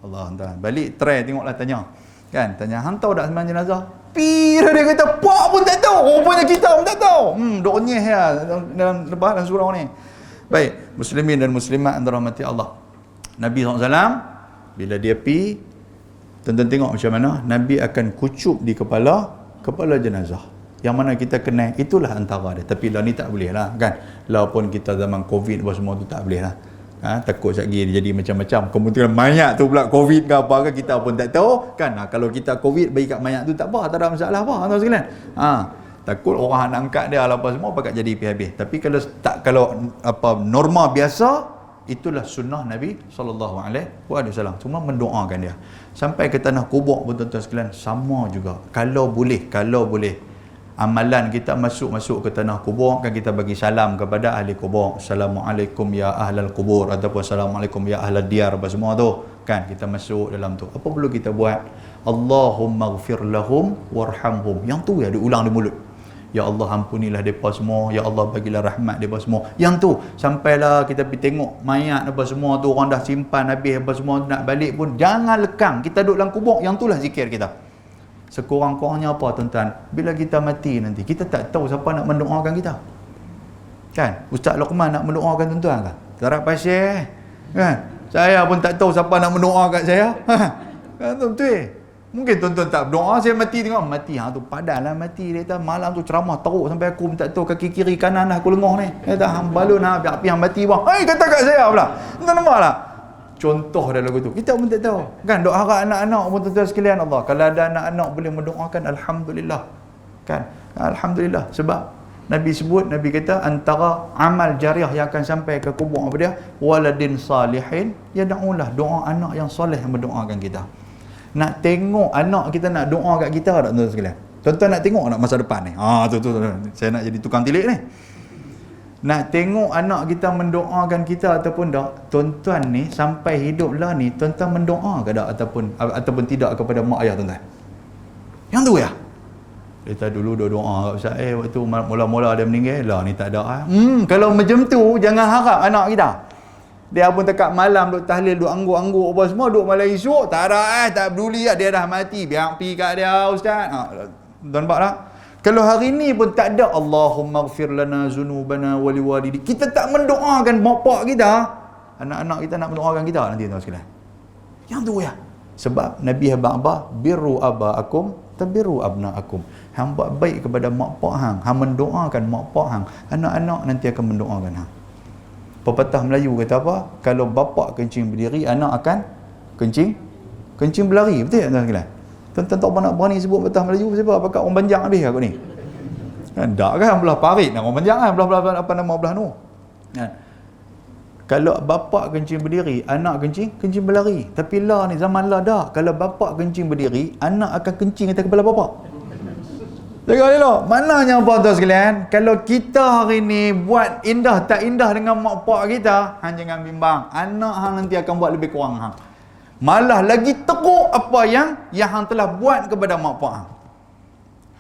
Speaker 1: Allah hantar. Balik try tengoklah tanya. Kan tanya hang tahu tak sembahyang jenazah? Pira dia kata pak pun tak tahu. Rupanya kita pun tak tahu. Duk nyeh ya dalam lepas dalam surau ni. Baik, muslimin dan muslimat yang dirahmati Allah. Nabi SAW bila dia pi tuan-tuan tengok macam mana Nabi akan kucup di kepala jenazah. Yang mana kita kenal itulah antara dia. Tapi lah ni tak boleh lah kan. Lah pun kita zaman Covid apa semua tu tak boleh lah. Takut sekejap lagi jadi macam-macam. Kemudian mayat tu pula Covid ke apa ke kita pun tak tahu kan. Kalau kita Covid bagi kat mayat tu tak apa, tak ada masalah apa tuan sekalian. Takut orang nak angkat dia lah apa semua pakat jadi habis. Tapi kalau apa norma biasa itulah sunnah Nabi SAW. Cuma mendoakan dia. Sampai ke tanah kubur pun tuan-tuan sekalian sama juga. Kalau boleh amalan kita masuk ke tanah kubur kan kita bagi salam kepada ahli kubur. Assalamualaikum ya ahlal kubur ataupun assalamualaikum ya ahlal diyar apa semua tu. Kan kita masuk dalam tu. Apa perlu kita buat? Allahumma ghfir lahum warhamhum. Yang tu ya diulang di mulut. Ya Allah ampunilah mereka semua. Ya Allah bagilah rahmat mereka semua. Yang tu sampailah kita pergi tengok mayat apa semua tu orang dah simpan habis apa semua nak balik pun jangan lekang. Kita duduk dalam kubur yang itulah zikir kita. Sekurang-kurangnya apa tuan-tuan? Bila kita mati nanti kita tak tahu siapa nak mendoakan kita. Kan? Ustaz Luqman nak mendoakan tuan-tuan kan? Tarap pasir kan? Saya pun tak tahu siapa nak mendoakan saya. Kan betul. Mungkin tuan-tuan tak berdoa, saya mati tengok mati tu padahlah mati dia kata malam tu ceramah teruk sampai aku tak tahu kaki kiri kanan dah aku lengah ni. Dia kata hang balun api hang mati bang. Kata kat saya pula. Tuan nampaklah. Contoh dia lagu tu. Kita pun tak tahu. Kan doa harap anak-anak pun tuan-tuan sekalian Allah. Kalau ada anak-anak boleh mendoakan alhamdulillah. Kan? Alhamdulillah sebab Nabi sebut, Nabi kata antara amal jariah yang akan sampai ke kubur apa dia? Waladin salihin yad'ulah. Doa anak yang soleh yang mendoakan kita. Nak tengok anak kita nak doa kat kita tak tuan-tuan sekalian? Tuan-tuan nak tengok nak masa depan ni? Tu. Saya nak jadi tukang tilik ni. Nak tengok anak kita mendoakan kita ataupun tak? Tuan-tuan ni sampai hidup lah ni, tuan-tuan mendoa ke tak ataupun tidak kepada mak ayah tuan-tuan? Yang tu ya? Kita dulu doa kat Ustaz, waktu mula-mula dia meninggal, lah ni tak ada. Kalau macam tu, jangan harap anak kita. Dia pun dekat malam duk tahlil, duk angguk-angguk apa semua, duk malam esok tak ada tak peduli dia dah mati, biar pergi kat dia ustaz. Tuan nampak tak? Kalau hari ni pun tak ada Allahumma ighfir lana zunubana wa liwalidi, kita tak mendoakan bapak kita, anak-anak kita nak mendoakan kita nanti tuan sekalian. Yang tu ya. Sebab Nabi Abba birru abaakum tabiru abnaakum. Hang buat baik kepada mak pak hang, hang mendoakan mak pak hang, anak-anak nanti akan mendoakan hang. Pepatah Melayu kata apa? Kalau bapak kencing berdiri, anak akan kencing berlari. Betul tak tuan-tuan? Tuan-tuan tak nak berani sebut pepatah Melayu sebab apakah orang Banjang habis aku ni? Kan tak kan belah parit nak orang Banjang kan belah apa nama belah tu. Kan? Kalau bapak kencing berdiri, anak kencing berlari. Tapi lah ni zaman lah dah. Kalau bapak kencing berdiri, anak akan kencing atas kepala bapak. Jaga elok. Maknanya apa tuan sekalian? Kalau kita hari ni buat indah tak indah dengan mak pak kita, hang jangan bimbang. Anak hang nanti akan buat lebih kurang hang. Malah lagi teruk apa yang hang telah buat kepada mak pak hang.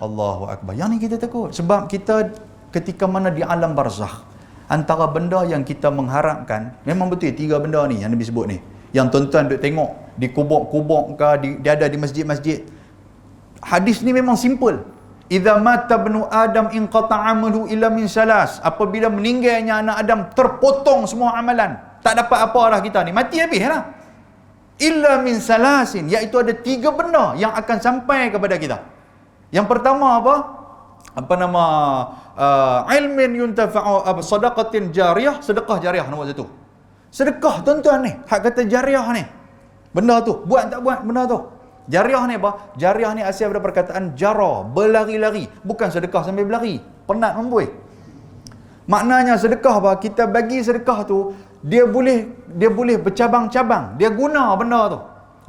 Speaker 1: Allahu akbar. Yang ni kita takut sebab kita ketika mana di alam barzakh, antara benda yang kita mengharapkan, memang betul 3 benda ni yang Nabi sebut ni. Yang tuan-tuan duk tengok di kubur-kubur ke dia ada di masjid-masjid. Hadis ni memang simple. Idza mata ibnu Adam inqata'a amaluhu illa min salas. Apabila meninggalnya anak Adam, terpotong semua amalan. Tak dapat apa dah kita ni. Mati habis lah. illa min salasin, iaitu ada 3 benda yang akan sampai kepada kita. Yang pertama apa? Ilmin yuntafa'u, sadaqatin jariyah, sedekah jariah nombor 1. Sedekah tuan-tuan ni, hak kata jariah ni. Benda tu, buat tak buat benda tu. Jariah ni apa? Jariah ni asal daripada perkataan jara, berlari-lari, bukan sedekah sambil berlari, penat membuih. Maknanya sedekah apa? Kita bagi sedekah tu, dia boleh bercabang-cabang. Dia guna benda tu.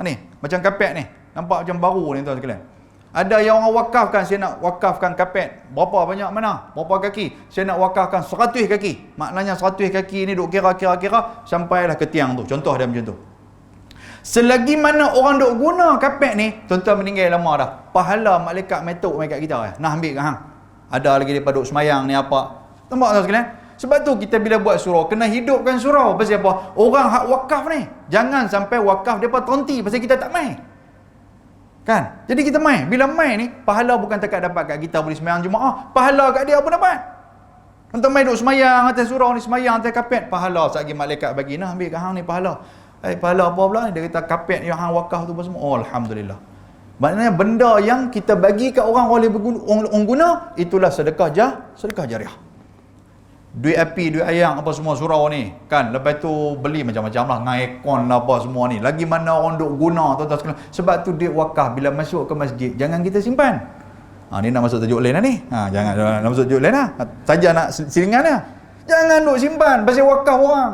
Speaker 1: Ni, macam kapet ni. Nampak macam baru ni tuan sekalian. Ada yang orang wakafkan, saya nak wakafkan kapet. Berapa banyak mana? Berapa kaki? Saya nak wakafkan 100 kaki. Maknanya 100 kaki ni duk kira-kira sampailah ke tiang tu. Contoh dia macam tu. Selagi mana orang duk guna kapet ni, tuan-tuan meninggal lama dah. Pahala malaikat metuk kat kita. Nak ambil ke hang? Ada lagi daripada duk semayang ni apa? Nampak tak sekalian? Sebab tu kita bila buat surau, kena hidupkan surau. Pasal apa? Orang hak wakaf ni, jangan sampai wakaf depa tonti pasal kita tak mai. Kan? Jadi kita mai. Bila mai ni, pahala bukan takat dapat kat kita boleh semayang Jumaat, pahala kat dia pun dapat. Entah mai duk semayang atas surau ni, semayang atas kapet, pahala satgi malaikat bagi. Nah, ambil kat hang ni pahala. Pahala apa pula ni? Dia kata kapet yang hang wakaf tu semua. Oh, alhamdulillah. Maknanya benda yang kita bagi kat orang oleh orang guna, itulah sedekah jariah. Duit api, duit ayam, apa semua surau ni kan, lepas tu beli macam-macam lah, dengan aircon lah apa semua ni, lagi mana orang duk guna tuan-tuan sekalian. Sebab tu duit wakaf bila masuk ke masjid jangan kita simpan. Ni nak masuk tajuk lain lah ni, jangan nak masuk tajuk lain lah, saja nak silingan lah. Jangan duk simpan pasal wakaf orang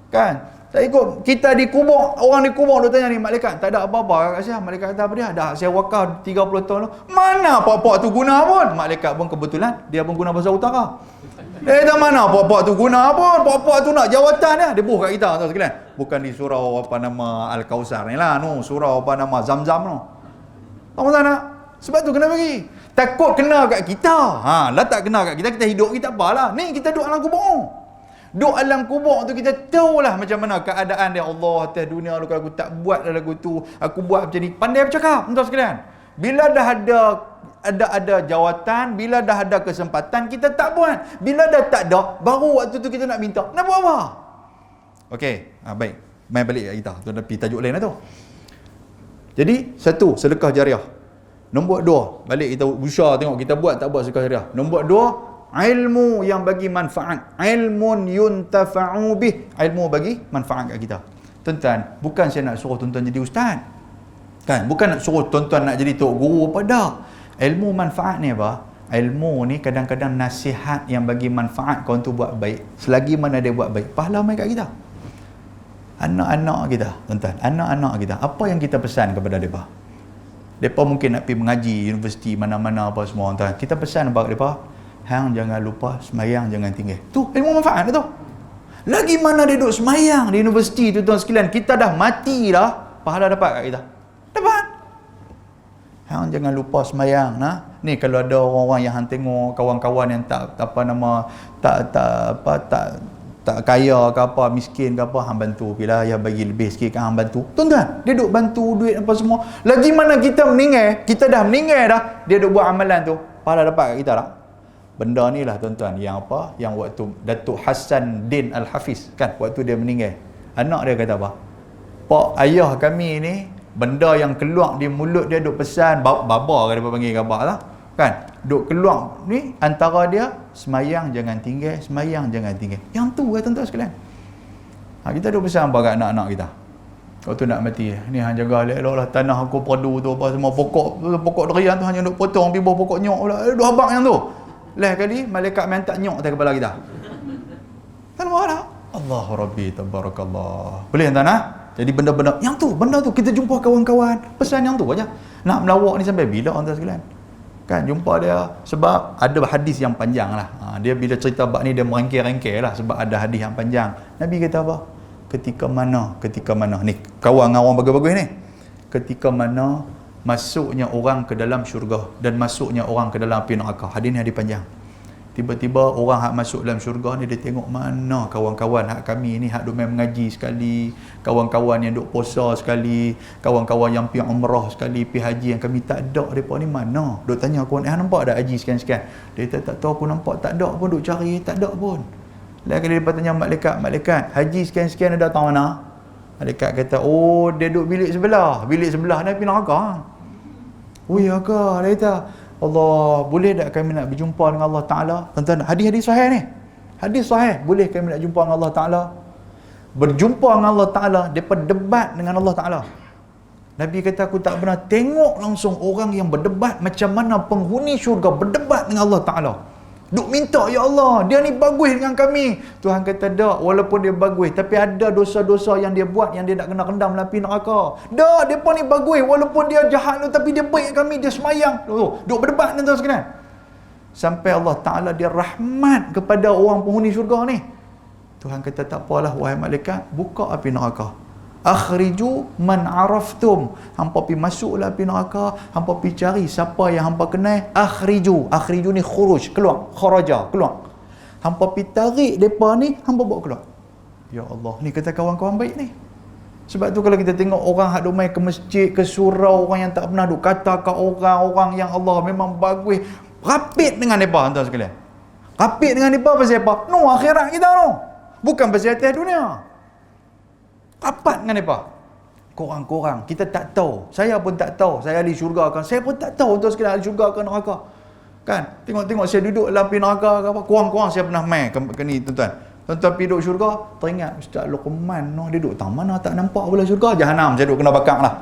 Speaker 1: kan. Tak ikut, kita dikubur, orang dikubur, dia tanya ni malaikat, tak ada apa-apa kat saya. Malaikat kata apa dia? Dah saya wakaf 30 tahun lalu. Mana pokok tu guna pun? Malaikat pun kebetulan dia pun guna bahasa utara. Dia mana pokok tu guna pun? Pokok tu nak jawatan dia. Dia buh kat kita tahu sekalian. Bukan di surau apa nama Al-Kausar ni lah, surau apa nama Zamzam no. Tahu tak nak? Sebab tu kena bagi. Takut kena kat kita. Lah tak kena kat kita, kita hidup kita apalah. Ni kita duduk alam kubur. Duk alam kubur tu kita tahulah macam mana keadaan dia. Allah atas dunia lu, kalau aku tak buat lagu tu, aku buat macam ni. Pandai bercakap tuan sekalian. Bila dah ada jawatan, bila dah ada kesempatan, kita tak buat. Bila dah tak ada, baru waktu tu kita nak minta. Nak buat apa? Okey, baik. Main balik kat kita. Tu dah pergi tajuk lain lah tu. Jadi, 1, sedekah jariah. Nombor 2, balik kita usah tengok kita buat tak buat sedekah jariah. Nombor 2, ilmu yang bagi manfaat. Ilmun yuntafa'u bih. Ilmu bagi manfaat kat kita. Tuan-tuan, bukan saya nak suruh tuan-tuan jadi ustaz. Kan? Bukan nak suruh tuan-tuan nak jadi tok guru apa dah. Ilmu manfaat ni apa? Ilmu ni kadang-kadang nasihat yang bagi manfaat kau tu buat baik. Selagi mana dia buat baik, pahala mai kat kita. Anak-anak kita, tuan-tuan, anak-anak kita, apa yang kita pesan kepada mereka? Mereka mungkin nak pergi mengaji universiti mana-mana apa semua, tuan-tuan. Kita pesan kepada mereka, hang jangan lupa semayang jangan tinggal. Tu ilmu manfaat tu. Lagi mana dia duduk semayang di universiti tu tuan sekalian, kita dah mati dah, pahala dapat kat kita. Dapat. Hang jangan lupa semayang nah. Ni kalau ada orang-orang yang hang tengok kawan-kawan yang tak kaya ke apa, miskin ke apa, hang bantu pilah, ya bagi lebih sikit kan hang bantu. Tuan-tuan, dia duk bantu duit apa semua. Lagi mana kita meninggal, kita dah meninggal dah, dia duk buat amalan tu, pahala dapat kat kita tak? Benda ni lah tuan-tuan yang apa? Yang waktu Datuk Hassan Din Al-Hafiz kan, waktu dia meninggal, anak dia kata apa? Pak ayah kami ni, benda yang keluar di mulut dia duk pesan, baba ke dia panggil khabar lah kan, duk keluar ni antara dia semayang jangan tinggal, semayang jangan tinggal. Yang tu kan tuan-tuan sekalian. Kita duk pesan apa kat anak-anak kita waktu nak mati, ni hang jaga elok-elok lah tanah aku perdu tu apa semua, pokok durian tu hanya duk potong, pergi bawah pokok nyok pula, duk habaq yang tu. Lain kali malaikat minta nyok atas kepala kita. Kan marah. Allahu Rabbi tabarakallah. Boleh tuan Jadi benda-benda yang tu, benda tu kita jumpa kawan-kawan, pesan yang tu aja. Nak melawak ni sampai bila tuan sekalian? Kan jumpa dia sebab ada hadis yang panjang lah. Dia bila cerita bab ni dia merangkai-rangkai lah sebab ada hadis yang panjang. Nabi kata apa? Ketika mana ni kawan dengan orang bagus-bagus ni. Ketika mana masuknya orang ke dalam syurga dan masuknya orang ke dalam api neraka. Hadis ni hadis panjang. Tiba-tiba orang hak masuk dalam syurga ni, dia tengok mana kawan-kawan hak kami ni hak duk main mengaji sekali, kawan-kawan yang duk puasa sekali, kawan-kawan yang pergi umrah sekali, pergi haji, yang kami tak ada. Depa ni mana? Duk tanya aku, nampak ada haji sekian-sekian? Dia tak tahu, aku nampak tak ada pun, duk cari tak ada pun. Lain kali depa tanya malaikat, haji sekian-sekian ada tahu mana? Malaikat kata, oh dia duduk bilik sebelah ni api neraka. Oh ya ke? Dia kata, Allah, boleh tak kami nak berjumpa dengan Allah Ta'ala? Tuan-tuan, hadis-hadis sahih ni. Hadis sahih, boleh kami nak jumpa dengan Allah Ta'ala? Berjumpa dengan Allah Ta'ala, mereka debat dengan Allah Ta'ala. Nabi kata, aku tak pernah tengok langsung orang yang berdebat macam mana penghuni syurga berdebat dengan Allah Ta'ala. Duk minta, ya Allah, dia ni bagus dengan kami. Tuhan kata, tak, walaupun dia bagus, tapi ada dosa-dosa yang dia buat yang dia nak kena rendam dalam api neraka. Tak, dia pun ni bagus, walaupun dia jahat tu, tapi dia baik kami, dia semayang. Duk berdebat ni tuan sekalian. Sampai Allah Ta'ala dia rahmat kepada orang penghuni syurga ni. Tuhan kata, tak apalah wahai malaikat, buka api neraka. Akhriju man araftum. Hampa pi masuklah api neraka, hampa pi cari siapa yang hampa kenal. Akhriju ni khuruj, keluar, kharaja, keluar. Hampa pi tarik depa ni, hampa bawa keluar. Ya Allah, ni kata kawan-kawan baik ni. Sebab tu kalau kita tengok orang hak duk mai ke masjid, ke surau, orang yang tak pernah duk kata ke orang yang Allah memang bagus, rapit dengan depa tuan sekalian. Rapit dengan depa pasal apa? No akhirat kita no. Bukan pasal atas dunia. Rapat dengan mereka. Korang-korang, kita tak tahu. Saya pun tak tahu. Saya ahli syurga kan. Saya pun tak tahu tuan sekalian ahli syurga ke neraka. Kan? Tengok-tengok saya duduk dalam api neraka ke apa. Korang-korang saya pernah main ke ni tuan-tuan. Tuan-tuan pergi duduk syurga, teringat Ustaz Luqman no, dia duduk tang mana tak nampak pula syurga. Jahanam saya duduk kena bakar lah.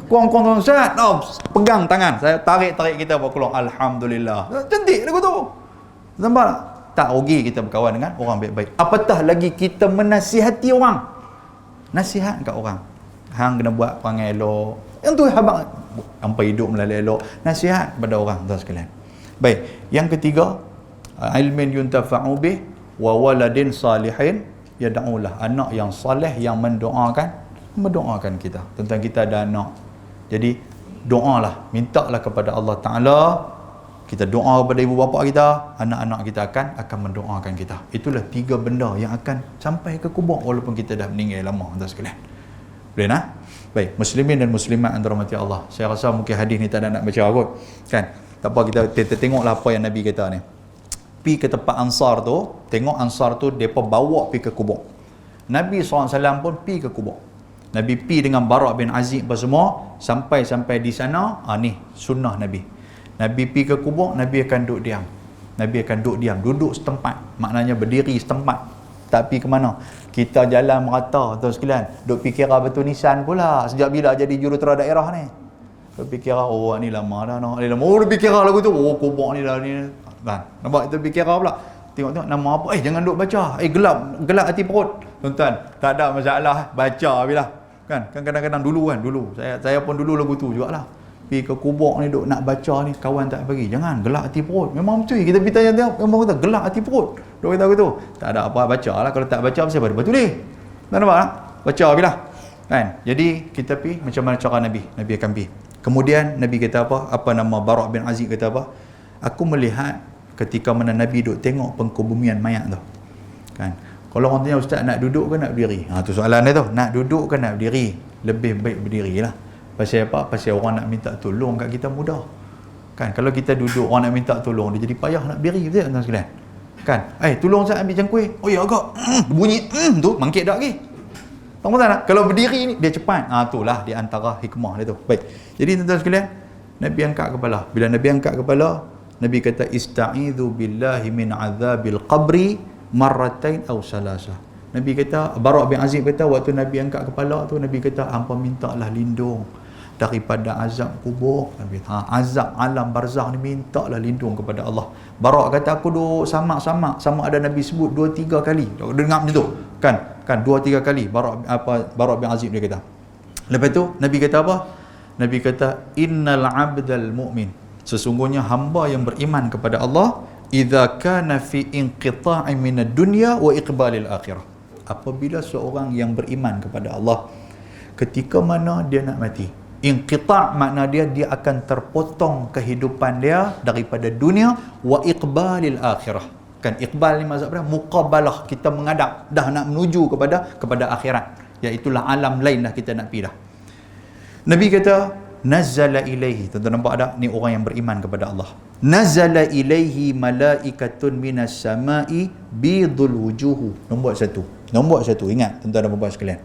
Speaker 1: Korang-korang Ustaz, no, pegang tangan. Saya tarik-tarik kita buat keluar. Alhamdulillah. Cantik lagu tu. Nampak tak? Tak rugi kita berkawan dengan orang baik-baik. Apatah lagi kita menasihati orang. Nasihat kat orang. Hang kena buat perangai elok. Yang tu habang sampai hidup melalui elok. Nasihat kepada orang tuan sekalian. Baik, yang ketiga, ilmin yuntafa'u bih wa waladin salihin yad'ulah. Anak yang saleh yang mendoakan kita. Tentang kita ada anak. Jadi doalah, mintalah kepada Allah Taala. Kita doa kepada ibu bapa kita, anak-anak kita akan mendoakan kita. Itulah 3 benda yang akan sampai ke kubur walaupun kita dah meninggal lama tuan sekalian. Boleh nak? Baik, muslimin dan muslimat yang dirahmati Allah. Saya rasa mungkin hadis ni tak ada nak baca kot. Kan? Tak apa, kita tengoklah apa yang Nabi kata ni. Pi ke tempat Ansar tu, tengok Ansar tu depa bawa pi ke kubur. Nabi SAW pun pi ke kubur. Nabi pi dengan Bara' bin Azib apa semua sampai di sana. Ni sunnah Nabi. Nabi pergi ke kubur, Nabi akan duduk diam. Nabi akan duduk diam, duduk setempat. Maknanya berdiri setempat. Tak pergi ke mana. Kita jalan merata, tuan sekalian. Duk fikirah betul nisan pula. Sejak bila jadi jurutera daerah ni? Duk fikirah, oh ni lama dah. Oh, duk fikirah lagu tu. Oh, kubur ni dah ni. Kan? Nampak itu fikirah pula. Tengok-tengok nama apa. Jangan duk baca. Gelap hati perut. Tuan-tuan, tak ada masalah. Baca bila. Kan kadang-kadang dulu. Saya pun dulu lagu tu jugalah. Pergi ke kubur ni duk nak baca ni, kawan tak bagi. Jangan, gelak hati perut. Memang betul. Kita pergi tanya memang kata gelak hati perut. Duk kata gitu. Tak ada apa, baca lah. Kalau tak baca siapa dia tulis. Tak nampak tak? Baca bila. Kan? Jadi kita pergi macam mana cara Nabi. Nabi akan pergi. Kemudian Nabi kata apa? Apa nama Bara' bin Azib kata apa? Aku melihat ketika mana Nabi duk tengok pengkebumian mayat tu. Kan? Kalau orang tanya ustaz nak duduk ke nak berdiri? Tu soalan dia tu. Nak duduk ke nak berdiri? Lebih baik berdirilah. Pasal apa? Pasal orang nak minta tolong kat kita mudah. Kan? Kalau kita duduk, orang nak minta tolong, dia jadi payah nak berdiri, betul tuan sekalian? Kan? Tolong saya ambil cangkui. Oh ya agak. Bunyi tu, mangkit dak lagi. Tahu tak? Kalau berdiri ni, dia cepat. Itulah di antara hikmah dia tu. Baik. Jadi tuan sekalian, Nabi angkat kepala. Bila Nabi angkat kepala, Nabi kata, ista'idhu billahi min azabil qabri marratain aw salasa. Nabi kata, Bara' bin Azib kata, waktu Nabi angkat kepala tu, Nabi kata, hampa mintalah lindung daripada azab kubur. Azab alam barzakh ni mintalah lindung kepada Allah. Bara' kata aku duk sama ada Nabi sebut 2-3 kali. Dengar macam tu. Kan 2-3 kali Bara' bin Azib dia kata. Lepas tu Nabi kata apa? Nabi kata innal 'abdal mu'min, sesungguhnya hamba yang beriman kepada Allah, idza kana fi inqita'i minad dunya wa iqbalil akhirah. Apabila seorang yang beriman kepada Allah ketika mana dia nak mati, inqita' makna dia akan terpotong kehidupan dia daripada dunia, wa iqbalil akhirah. Kan iqbal ni maksud apa? Muqabalah, kita menghadap dah nak menuju kepada akhirat, iaitulah alam lain dah kita nak pergi dah. Nabi kata nazala ilaihi, tuan-tuan nampak tak? Ni orang yang beriman kepada Allah. Nazala ilaihi malaikatun minas samai bidul wujuhu. Nombor satu, ingat tuan-tuan dan puan-puan sekalian,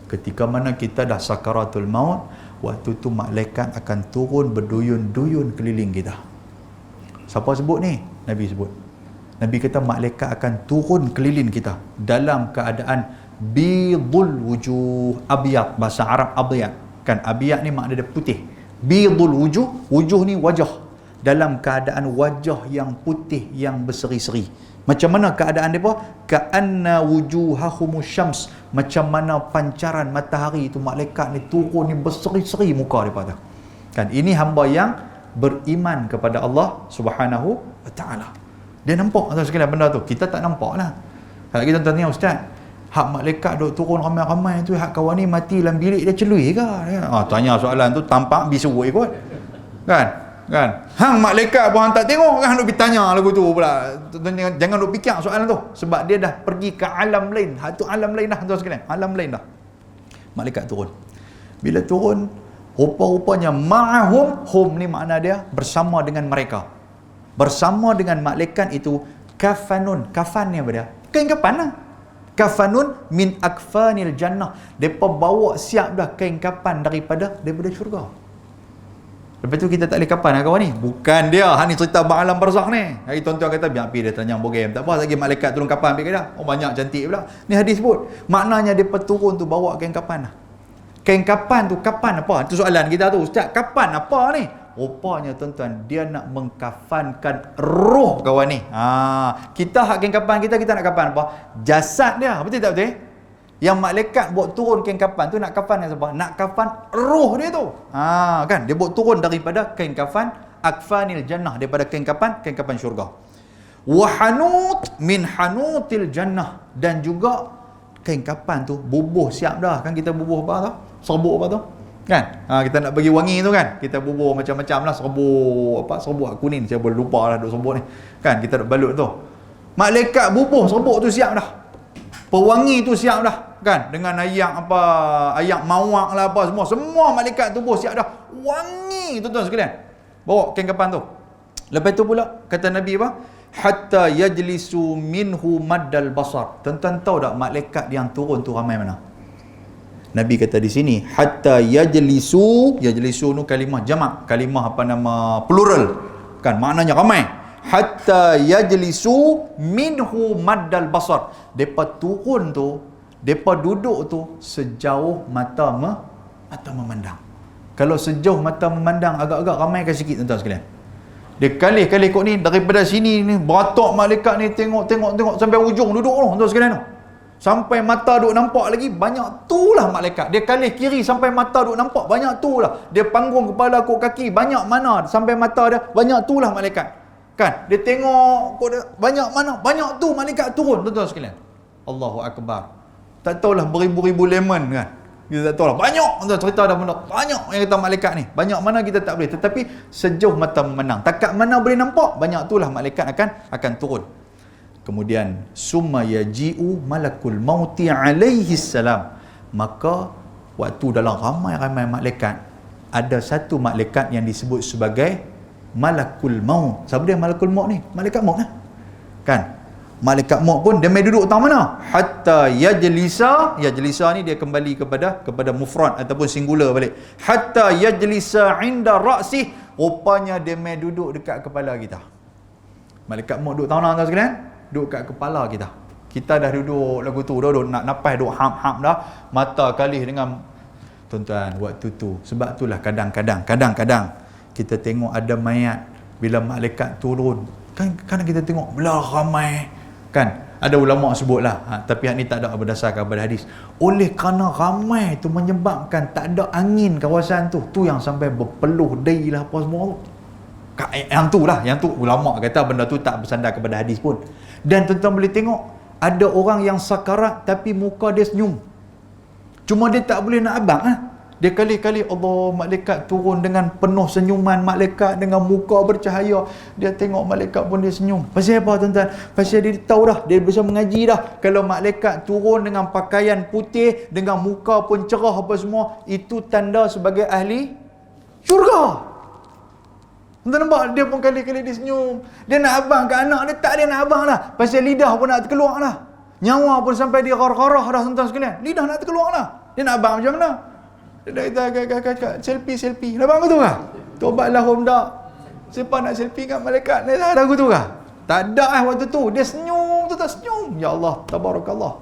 Speaker 1: Ketika mana kita dah sakaratul maut, waktu tu malaikat akan turun berduyun-duyun keliling kita. Siapa sebut ni? Nabi sebut. Nabi kata malaikat akan turun keliling kita dalam keadaan bidul wujuh, abyad, bahasa Arab abyad. Kan abyad ni makna dia putih. Bidul wujuh, wujuh ni wajah. Dalam keadaan wajah yang putih yang berseri-seri. Macam mana keadaan mereka? Ka'anna wujuhahumus syams. Macam mana pancaran matahari itu, malaikat ni turun ni berseri-seri muka mereka tu. Kan ini hamba yang beriman kepada Allah Subhanahu wa taala. Dia nampak tuan sekalian benda tu. Kita tak nampak lah. Kalau kita tanya ustaz, hak malaikat duk turun ramai-ramai tu, hak kawan ni mati dalam bilik dia celui ke? Tanya soalan tu tampak bisu ikut. Kan? Hang malaikat pun hang tak tengok kan, duk bertanya lagu tu pula. Jangan duk fikir soalan tu, sebab dia dah pergi ke alam lain. Hak tu alam lain dah tuan sekalian. Alam lain dah. Malaikat turun. Bila turun, rupa-rupanya ma'ahum, hum ni makna dia bersama dengan mereka. Bersama dengan malaikat itu kafanun. Kafan ni apa dia? Kain kafan lah. Kafanun min akfanil jannah. Depa bawa siap dah kain kafan daripada syurga. Lepas tu kita tak boleh kapan kawan ni. Bukan dia. Hang ni cerita bang alam barzakh ni. Hari tuan-tuan kata biar pergi dia tanya bogem. Tak apa lagi malaikat turun kapan pergi dah. Oh banyak cantik pula. Ni hadis sebut. Maknanya depa turun tu bawa kain kafan lah. Kain kafan tu kapan apa? Itu soalan kita tu. Ustaz, kapan apa ni? Rupanya tuan-tuan, dia nak mengkafankan roh kawan ni. Kita hak kain kafan kita nak kafan apa? Jasad dia. Betul tak betul? Yang malaikat buat turun kain kafan tu nak kafan siapa? Nak kafan roh dia tu. Kan? Dia buat turun daripada kain kafan akfanil jannah, daripada kain kafan syurga. Wa hanut min hanutil jannah, dan juga kain kafan tu bubuh siap dah. Kan kita bubuh apa tu? Serbuk apa tu? Kan? Kita nak bagi wangi tu kan. Kita bubuh macam-macam lah, serbuk kuning, saya boleh lupa lah duk serbuk ni. Kan kita duk balut tu. Malaikat bubuh serbuk tu siap dah. Pewangi tu siap dah. Kan? Dengan ayak mawak lah apa semua malaikat tubuh siap dah. Wangi tuan-tuan sekalian. Bawa kain kafan tu. Lepas tu pula kata Nabi apa? Hatta yajlisu minhu maddal basar. Tuan-tuan tahu tak malaikat yang turun tu ramai mana? Nabi kata di sini hatta yajlisu nu kalimah jamak, kalimah plural. Kan maknanya ramai. Hatta yajlisu minhu maddal basar. Depa turun tu, depa duduk tu sejauh mata memandang. Kalau sejauh mata memandang agak-agak ramai ke sikit tuan-tuan sekalian. Dia kali-kali kot ni daripada sini ni beratok malaikat ni tengok sampai ujung duduk tuan-tuan sekalian tu. Sampai mata duk nampak lagi, banyak tu lah malaikat. Dia kali kiri sampai mata duk nampak, banyak tu lah. Dia panggung kepala kot kaki, banyak mana sampai mata dia, banyak tu lah malaikat. Kan? Dia tengok kot dia, banyak mana, banyak tu malaikat turun tuan-tuan sekalian. Allahu Akbar. Tak tahulah beribu-ribu lemon kan. Kita tak tahulah. Banyak tuan cerita dah benda. Banyak yang kata malaikat ni. Banyak mana kita tak boleh. Tetapi sejauh mata memandang. Takat mana boleh nampak, banyak tu lah malaikat akan turun. Kemudian summa yaji'u malakul mauti alaihi salam. Maka waktu dalam ramai-ramai malaikat, ada satu malaikat yang disebut sebagai malakul maut. Siapa dia malakul maut ni? Malaikat maut lah. Kan? Malaikat maut pun dia mai duduk tahu mana? Hatta yajlisa ni dia kembali kepada mufrad ataupun singular balik. Hatta yajlisa inda ra'sih. Rupanya dia mai duduk dekat kepala kita. Malaikat maut duduk tahu mana tuan sekalian? Duduk kat kepala kita. Kita dah duduk lagu tu, dah duduk nak napas, duduk ham-ham dah. Mata kalih dengan tuan-tuan waktu tu. Sebab itulah kadang-kadang kita tengok ada mayat bila malaikat turun. Kan kadang kita tengok belah ramai. Kan? Ada ulama sebutlah. Tapi hak ni tak ada berdasarkan kepada hadis. Oleh kerana ramai tu menyebabkan tak ada angin kawasan tu. Tu yang sampai berpeluh day lah apa semua tu. Yang tu ulama kata benda tu tak bersandar kepada hadis pun. Dan tuan-tuan boleh tengok ada orang yang sakarat tapi muka dia senyum. Cuma dia tak boleh nak abang lah. Dia kali-kali Allah, malaikat turun dengan penuh senyuman, malaikat dengan muka bercahaya. Dia tengok malaikat pun dia senyum. Pasal apa tuan-tuan? Pasal dia tahu dah, dia bisa mengaji dah. Kalau malaikat turun dengan pakaian putih, dengan muka pun cerah apa semua, itu tanda sebagai ahli syurga. Tuan nampak dia pun kali-kali dia senyum. Dia nak abang ke anak dia, tak dia nak abang lah. Pasal lidah pun nak terkeluar lah. Nyawa pun sampai dia garah-garah dah tuan-tuan sekalian. Lidah nak terkeluar lah. Dia nak abang macam mana? Dia kata selfie. Abang betul kah? Tobatlah hom dak. Siapa nak selfie kat malaikat? Ni ada aku tu kah? Tak ada waktu tu. Dia senyum tu, tak senyum. Ya Allah, tabarakallah.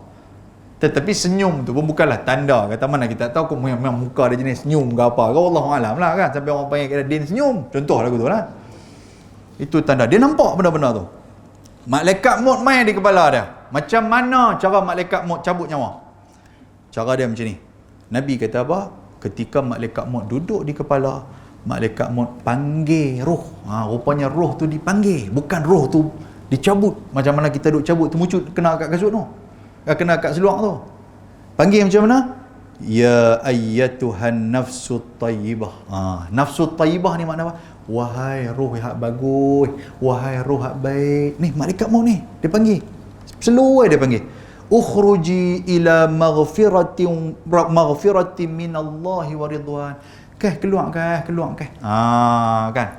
Speaker 1: Tetapi senyum tu pun bukanlah tanda. Kata mana kita tahu memang muka dia jenis senyum ke apa. Kau Allah alam lah kan. Sampai orang panggil kata Din senyum. Contoh lagu tu lah. Itu tanda. Dia nampak benda-benda tu. Malaikat maut main di kepala dia. Macam mana cara malaikat maut cabut nyawa? Cara dia macam ni. Nabi kata apa? Ketika malaikat maut duduk di kepala, malaikat maut panggil roh. Rupanya roh tu dipanggil. Bukan roh tu dicabut. Macam mana kita duduk cabut temucut kena kat kasut tu. Kena kat seluar tu. Panggil macam mana? Ya ayyatuhan nafsut tayyibah. Nafsut tayyibah ni makna apa? Wahai roh yang bagus, wahai roh yang baik. Ni malaikat maut ni, dia panggil. Seluar dia panggil. Ukhruji ila maghfiratin minallahi wa ridwan. Keluar. Kan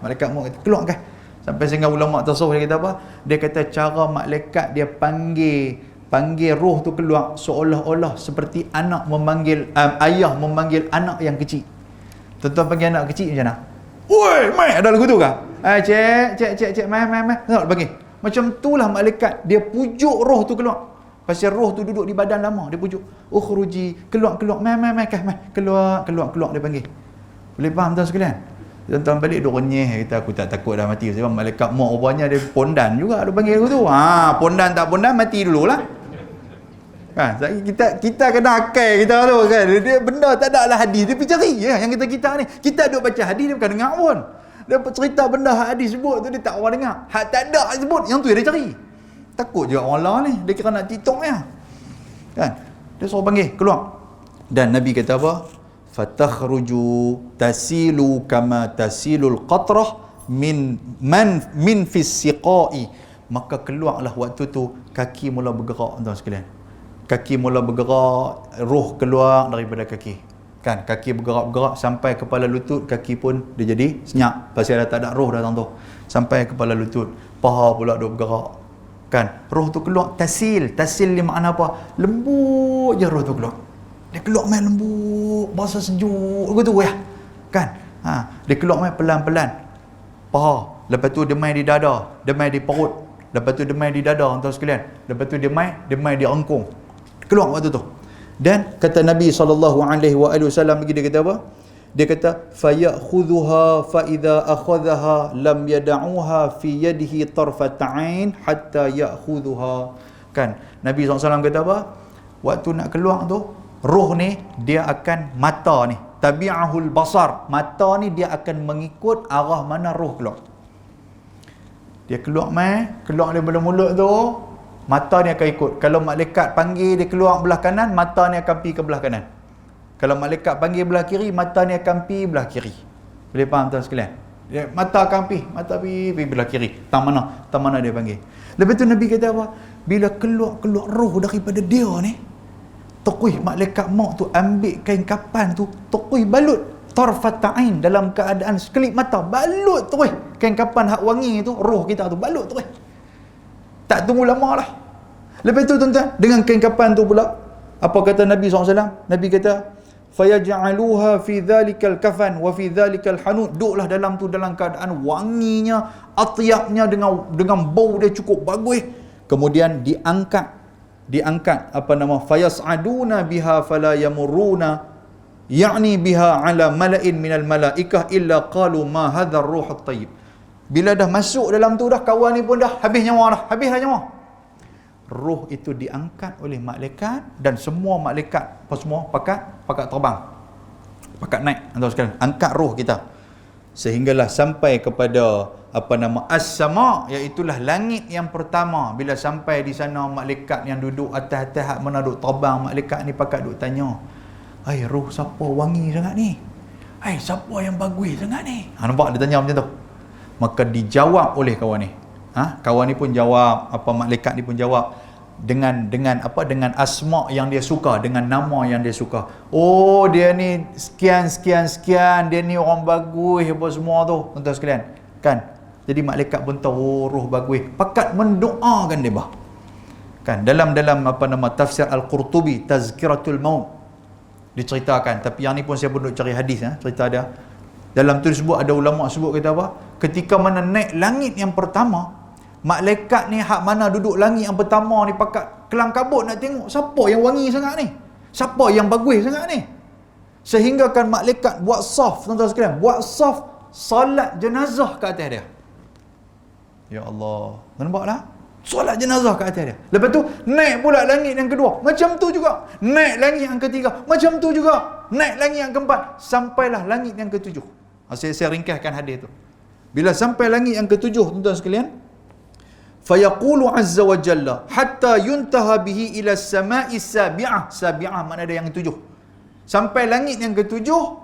Speaker 1: malaikat maut kata keluar. Sampai sehingga ulama tasawuf dia kata apa? Dia kata cara malaikat dia panggil roh tu keluar seolah-olah seperti anak memanggil ayah memanggil anak yang kecil. Tuan-tuan panggil anak kecil macam mana? Woi, mai ada lagu tu kah? Cek, mai. Tengok panggil. Macam itulah malaikat dia pujuk roh tu keluar. Pasal roh tu duduk di badan lama, dia pujuk. Ukhruji, keluar. Mai. Keluar dia panggil. Boleh faham tuan sekalian? Tuan-tuan balik duk renyeh kita aku tak takut dah mati sebab malaikat maut rupanya dia pondan juga dia panggil aku tu. Pondan tak pondan mati dululah. Kan kita kena akal kita tu kan. Dia benda tak ada lah hadis dia pergi cari ya. Yang kita ni kita duk baca hadis dia bukan dengar pun. Dia cerita benda hadis sebut tu dia tak orang dengar. Hak tak ada sebut yang tu dia cari. Takut je orang lain ni, dia kira nak TikTok ya. Kan? Dia suruh panggil keluar. Dan Nabi kata apa? Fatakhruju tasilu kama tasilul qatrah min fis siqai. Maka keluarlah waktu tu kaki mula bergerak tuan sekalian. Kaki mula bergerak, roh keluar daripada kaki. Kan, kaki bergerak sampai kepala lutut, kaki pun dia jadi senyap pasal dah tak ada roh datang tu. Sampai kepala lutut, paha pula duk bergerak. Kan, roh tu keluar tasil ni makna apa? Lembut je roh tu keluar. Dia keluar main lembut, bahasa sejuk gitu ya. Kan? Dia keluar main pelan-pelan. Paha, lepas tu dia main di dada, dia main di perut. Lepas tu dia main di dada tuan sekalian. Lepas tu dia main di engkung. Keluar waktu tu. Dan kata Nabi SAW lagi dia kata apa? Dia kata fayakhudhuha fa idza akhadhaha lam yad'uha fi yadihi tarfat 'ain hatta ya'khudhuha. Kan Nabi SAW kata apa? Waktu nak keluar tu roh ni dia akan mata ni tabi'ahul basar. Mata ni dia akan mengikut arah mana roh keluar. Dia keluar daripada mulut tu, mata ni akan ikut. Kalau malaikat panggil dia keluar belah kanan, mata ni akan pergi ke belah kanan. Kalau malaikat panggil belah kiri, mata ni akan pergi belah kiri. Boleh faham tuan sekalian? Mata akan pergi belah kiri. Tang mana dia panggil. Lepas tu Nabi kata apa? Bila keluar roh daripada dia ni, tokuih malaikat maut tu ambil kain kapan tu, tokuih balut tarfat ta'in dalam keadaan sekelip mata, balut tu kain kapan hak wangi tu, roh kita tu balut tu. Tak tunggu lama lah. Lepas tu tuan-tuan, dengan kain kapan tu pula, apa kata Nabi SAW? Nabi kata fayaj'aluha fi dhalikal kafan wa fi dhalikal hanut. Duduklah dalam tu dalam keadaan wanginya, atyabnya, dengan bau dia cukup bagus. Kemudian diangkat fayas'aduna biha fala yamurruna ya'ni biha ala mala'in minal malaikah illa qalu ma hadzal ruhut tayyib. Bila dah masuk dalam tu dah, kawan ni pun dah habis nyawa. Roh itu diangkat oleh malaikat dan semua malaikat semua pakat terbang. Pakat naik sekalian, angkat roh kita. Sehinggalah sampai kepada as-sama, iaitulah langit yang pertama. Bila sampai di sana, malaikat yang duduk atas mana duk terbang, malaikat ni pakat duk tanya, "Ai, roh siapa wangi sangat ni? Ai, siapa yang bagus sangat ni?" Nampak dia tanya macam tu. Maka dijawab oleh kawan ni. Kawan ni pun jawab, malaikat ni pun jawab dengan asma yang dia suka, dengan nama yang dia suka. Oh, dia ni sekian, dia ni orang bagus apa semua tu, tuan-tuan sekalian. Kan? Jadi malaikat pun tahu roh bagus, pakat mendoakan dia bah. Kan dalam tafsir Al-Qurtubi Tazkiratul Maut, Diceritakan, tapi yang ni pun saya pun duk cari hadis, cerita dia. Dalam tu disebut, ada ulama sebut kata apa? Ketika mana naik langit yang pertama, malaikat ni hak mana duduk langit yang pertama ni pakat kelang kabut nak tengok siapa yang wangi sangat ni, siapa yang bagus sangat ni. Sehingga kan malaikat buat saf, tuan-tuan sekalian, buat saf salat jenazah ke atas dia. Ya Allah, nampak tak? Solat jenazah ke atas dia. Lepas tu naik pula langit yang kedua, macam tu juga. Naik langit yang ketiga, macam tu juga. Naik langit yang keempat, sampailah langit yang ketujuh. Saya ringkaskan hadis tu. Bila sampai langit yang ketujuh, tuan-tuan sekalian, fayaqulu azza wa jalla hatta yuntaha bihi ila as-sama'i sabi'ah. Sabi'ah makna ada yang ketujuh. Sampai langit yang ketujuh,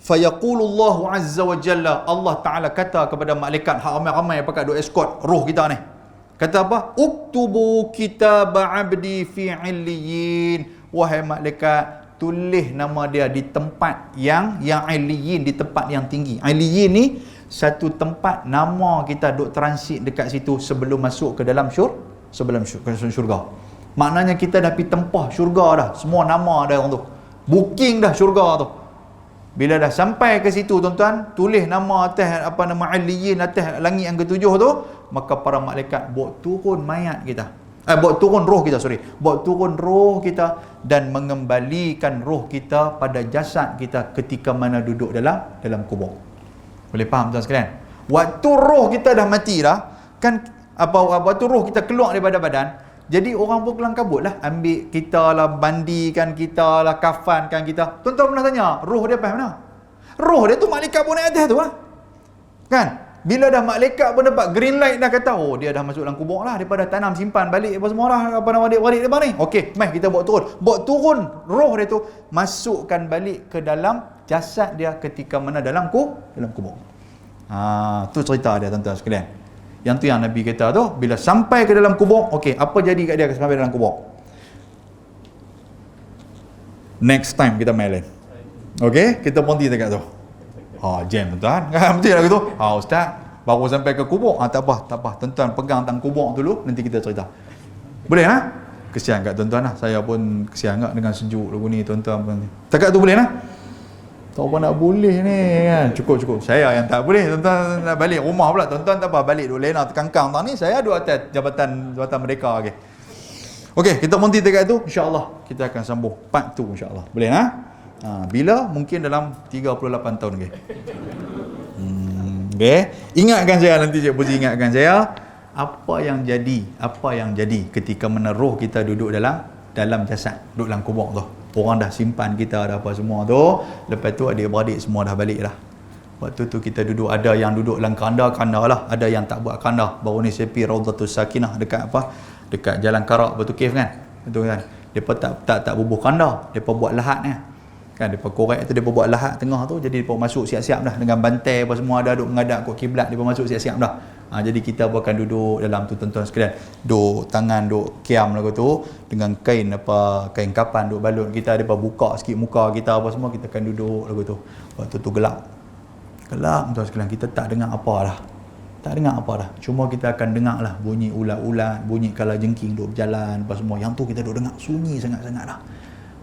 Speaker 1: fayaqulu Allahu azza wa jalla, Allah Taala kata kepada malaikat hak ramai-ramai pakai duk escort roh kita ni. Kata apa? Uktubu kitab abdi fi illiyin. Wahai malaikat, tulis nama dia di tempat yang illiyin, di tempat yang tinggi. Illiyin ni satu tempat nama kita duk transit dekat situ sebelum masuk ke dalam syurga. Maknanya kita dah pergi tempah syurga dah. Semua nama dah orang tu. Booking dah syurga tu. Bila dah sampai ke situ, tuan-tuan, tulis nama atas, apa nama, Aliyin atas langit yang ketujuh tu, maka para malaikat bawa turun mayat kita. Bawa turun roh kita, bawa turun roh kita dan mengembalikan roh kita pada jasad kita ketika mana duduk dalam kubur. Boleh faham tuan sekalian? Waktu roh kita dah mati dah, kan waktu roh kita keluar daripada badan, jadi orang pun kelang kabut lah, ambil kita lah, bandikan kita lah, kafankan kita. Tuan-tuan pernah tanya, roh dia apa mana? Roh dia tu malaikat pun naik atas tu lah. Kan? Bila dah malaikat pun dapat green light dah kata, oh dia dah masuk dalam kubur lah, daripada tanam simpan balik apa semua lah, apa nama adik-adik depan ni. Okey, mari kita bawa turun roh dia tu, masukkan balik ke dalam jasad dia ketika mana dalam kubur. Tu cerita dia, tuan-tuan sekalian. Yang tu yang Nabi kata tu, bila sampai ke dalam kubur, okey, apa jadi kat dia sampai dalam kubur? Next time kita main lain. Okey, kita berhenti dekat tu. Jam tuan. Kan berhenti dekat tu. Ustaz, baru sampai ke kubur. Tak apa. Tuan-tuan pegang tang kubur dulu, nanti kita cerita. Boleh lah? Kesian kat tuan-tuan lah. Saya pun kesian kat dengan sejuk lagu ni, tuan-tuan pun. Dekat tu boleh lah? Tak apa nak boleh ni kan. Cukup. Saya yang tak boleh. Tuan-tuan nak balik rumah pula. Tuan-tuan tak apa, balik duduk lena terkangkang tang ni. Saya duduk atas Jabatan Merdeka. Okey, kita berhenti dekat tu. InsyaAllah kita akan sambung part 2 insyaAllah. Boleh lah? Bila? Mungkin dalam 38 tahun lagi. Okey. Ingatkan saya nanti, Cik Puji ingatkan saya. Apa yang jadi ketika mana roh kita duduk dalam jasad, duduk dalam kubur tu. Orang dah simpan kita, dah apa semua tu. Lepas tu adik-beradik semua dah balik dah. Waktu tu kita duduk, ada yang duduk dalam kanda lah. Ada yang tak buat kanda. Baru ni saya pergi Raudatul Sakinah dekat dekat Jalan Karak Batu Cave kan. Betul kan? Depa tak bubuh kanda. Depa buat lahat ni. Kan depa korek tu, depa buat lahat tengah tu, jadi depa masuk siap-siap dah dengan bantai apa semua ada, duk menghadap ke kiblat, depa masuk siap-siap dah. Jadi kita akan duduk dalam tu, tuan-tuan sekalian. Duk tangan duk kiam lagu tu dengan kain kain kapan duk balut kita, depa buka sikit muka kita apa semua, kita akan duduk lagu tu. Waktu tu gelap, tuan sekalian. Kita tak dengar apa dah. Cuma kita akan dengar lah bunyi ulat-ulat, bunyi kalajengking duk berjalan apa semua. Yang tu kita duk dengar sunyi sangat-sangat dah.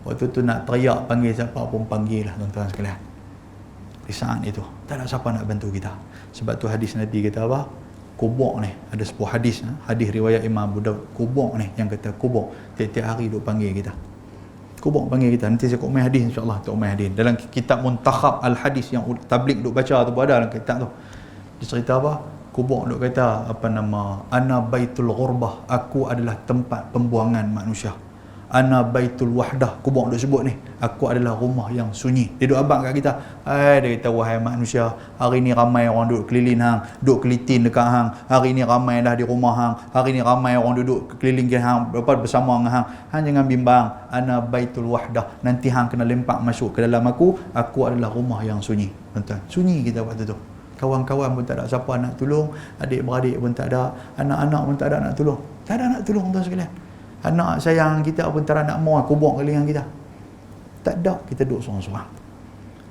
Speaker 1: Waktu tu nak teriak panggil siapa pun panggil lah, tuan-tuan sekalian. Di saat itu tak ada siapa nak bantu kita. Sebab tu hadis Nabi kata apa? Kubur ni, ada sebuah hadis riwayat Imam Abu Daud. Kubur ni yang kata kubur tiap-tiap hari duk panggil kita. Kubur panggil kita. Nanti saya main hadis insya-Allah, main hadis. Dalam kitab Muntakhab Al-Hadis yang tabligh duk baca tu pun ada dalam kitab tu. Dia cerita apa? Kubur duk kata apa nama? Ana baitul ghurbah, aku adalah tempat pembuangan manusia. Ana baitul wahdah, kubur duk sebut ni, aku adalah rumah yang sunyi. Dia duk abang kat kita. Dia kata, wahai manusia, hari ni ramai orang duk keliling hang, duk kelitin dekat hang. Hari ni ramai dah di rumah hang. Hari ni ramai orang duduk keliling ke hang, bersama dengan hang. Hang jangan bimbang. Ana baitul wahdah, nanti hang kena lempak masuk ke dalam aku adalah rumah yang sunyi. Tuan-tuan, sunyi kita waktu tu. Kawan-kawan pun tak ada siapa nak tolong, adik-beradik pun tak ada, anak-anak pun tak ada nak tolong. Tak ada nak tolong, tuan sekalian. Anak sayang kita pun tak nak mau kubur keliling kita. Tak ada, kita duduk seorang-seorang.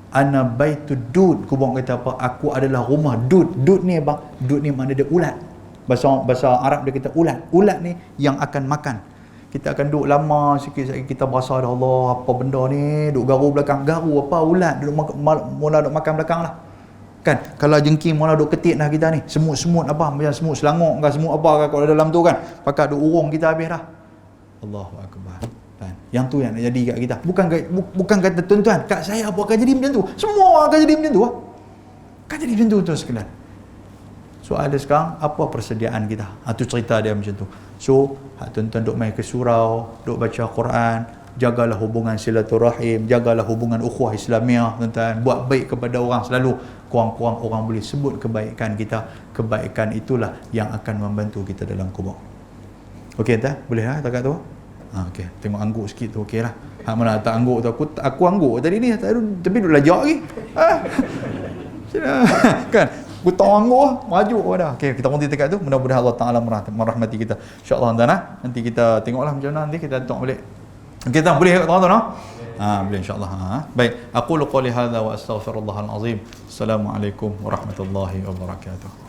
Speaker 1: Ana baitud dud, kubur kata apa? Aku adalah rumah dud. Dud ni apa? Dud ni makna dia ulat. Bahasa Arab dia kata ulat. Ulat ni yang akan makan. Kita akan duduk lama sikit, kita berasa dah, Allah, apa benda ni, duduk garu belakang, garu apa, ulat duduk mula duduk makan belakang lah. Kan, kalau jengking mula duduk ketik dah kita ni, semut-semut apa, macam semut selangor ke, semut apa ke kalau dalam tu kan, pakat duduk urung kita habis dah. Allahu Akbar. Kan? Yang tu yang nak jadi kat kita. Bukan kata tuan-tuan, kat saya apa akan jadi macam tu. Semua akan jadi macam tu. Akan jadi macam tu tuan sekalian. Soal dia sekarang, apa persediaan kita? Itu cerita dia macam tu. So, tuan-tuan duk main ke surau, duk baca Quran, jagalah hubungan silaturahim, jagalah hubungan ukhuwah Islamiah, tuan-tuan. Buat baik kepada orang selalu. Kurang-kurang orang boleh sebut kebaikan kita. Kebaikan itulah yang akan membantu kita dalam kubur. Okey tak? Boleh lah takat tu? Okey, tengok angguk sikit tu okey lah. Hak mana tak angguk tu, aku angguk tadi ni, tapi duk lajak lagi. Kan? Aku tahu angguk maju dah. Okey, kita berhenti dekat tu. Mudah-mudahan Allah Taala merahmati kita. Insya-Allah tuan-tuan, nanti kita tengoklah macam mana, nanti kita tengok balik. Okey, tak boleh tuan-tuan? Boleh insya-Allah. Baik, aku quli hadza wa astaghfirullahal azim. Assalamualaikum warahmatullahi wabarakatuh.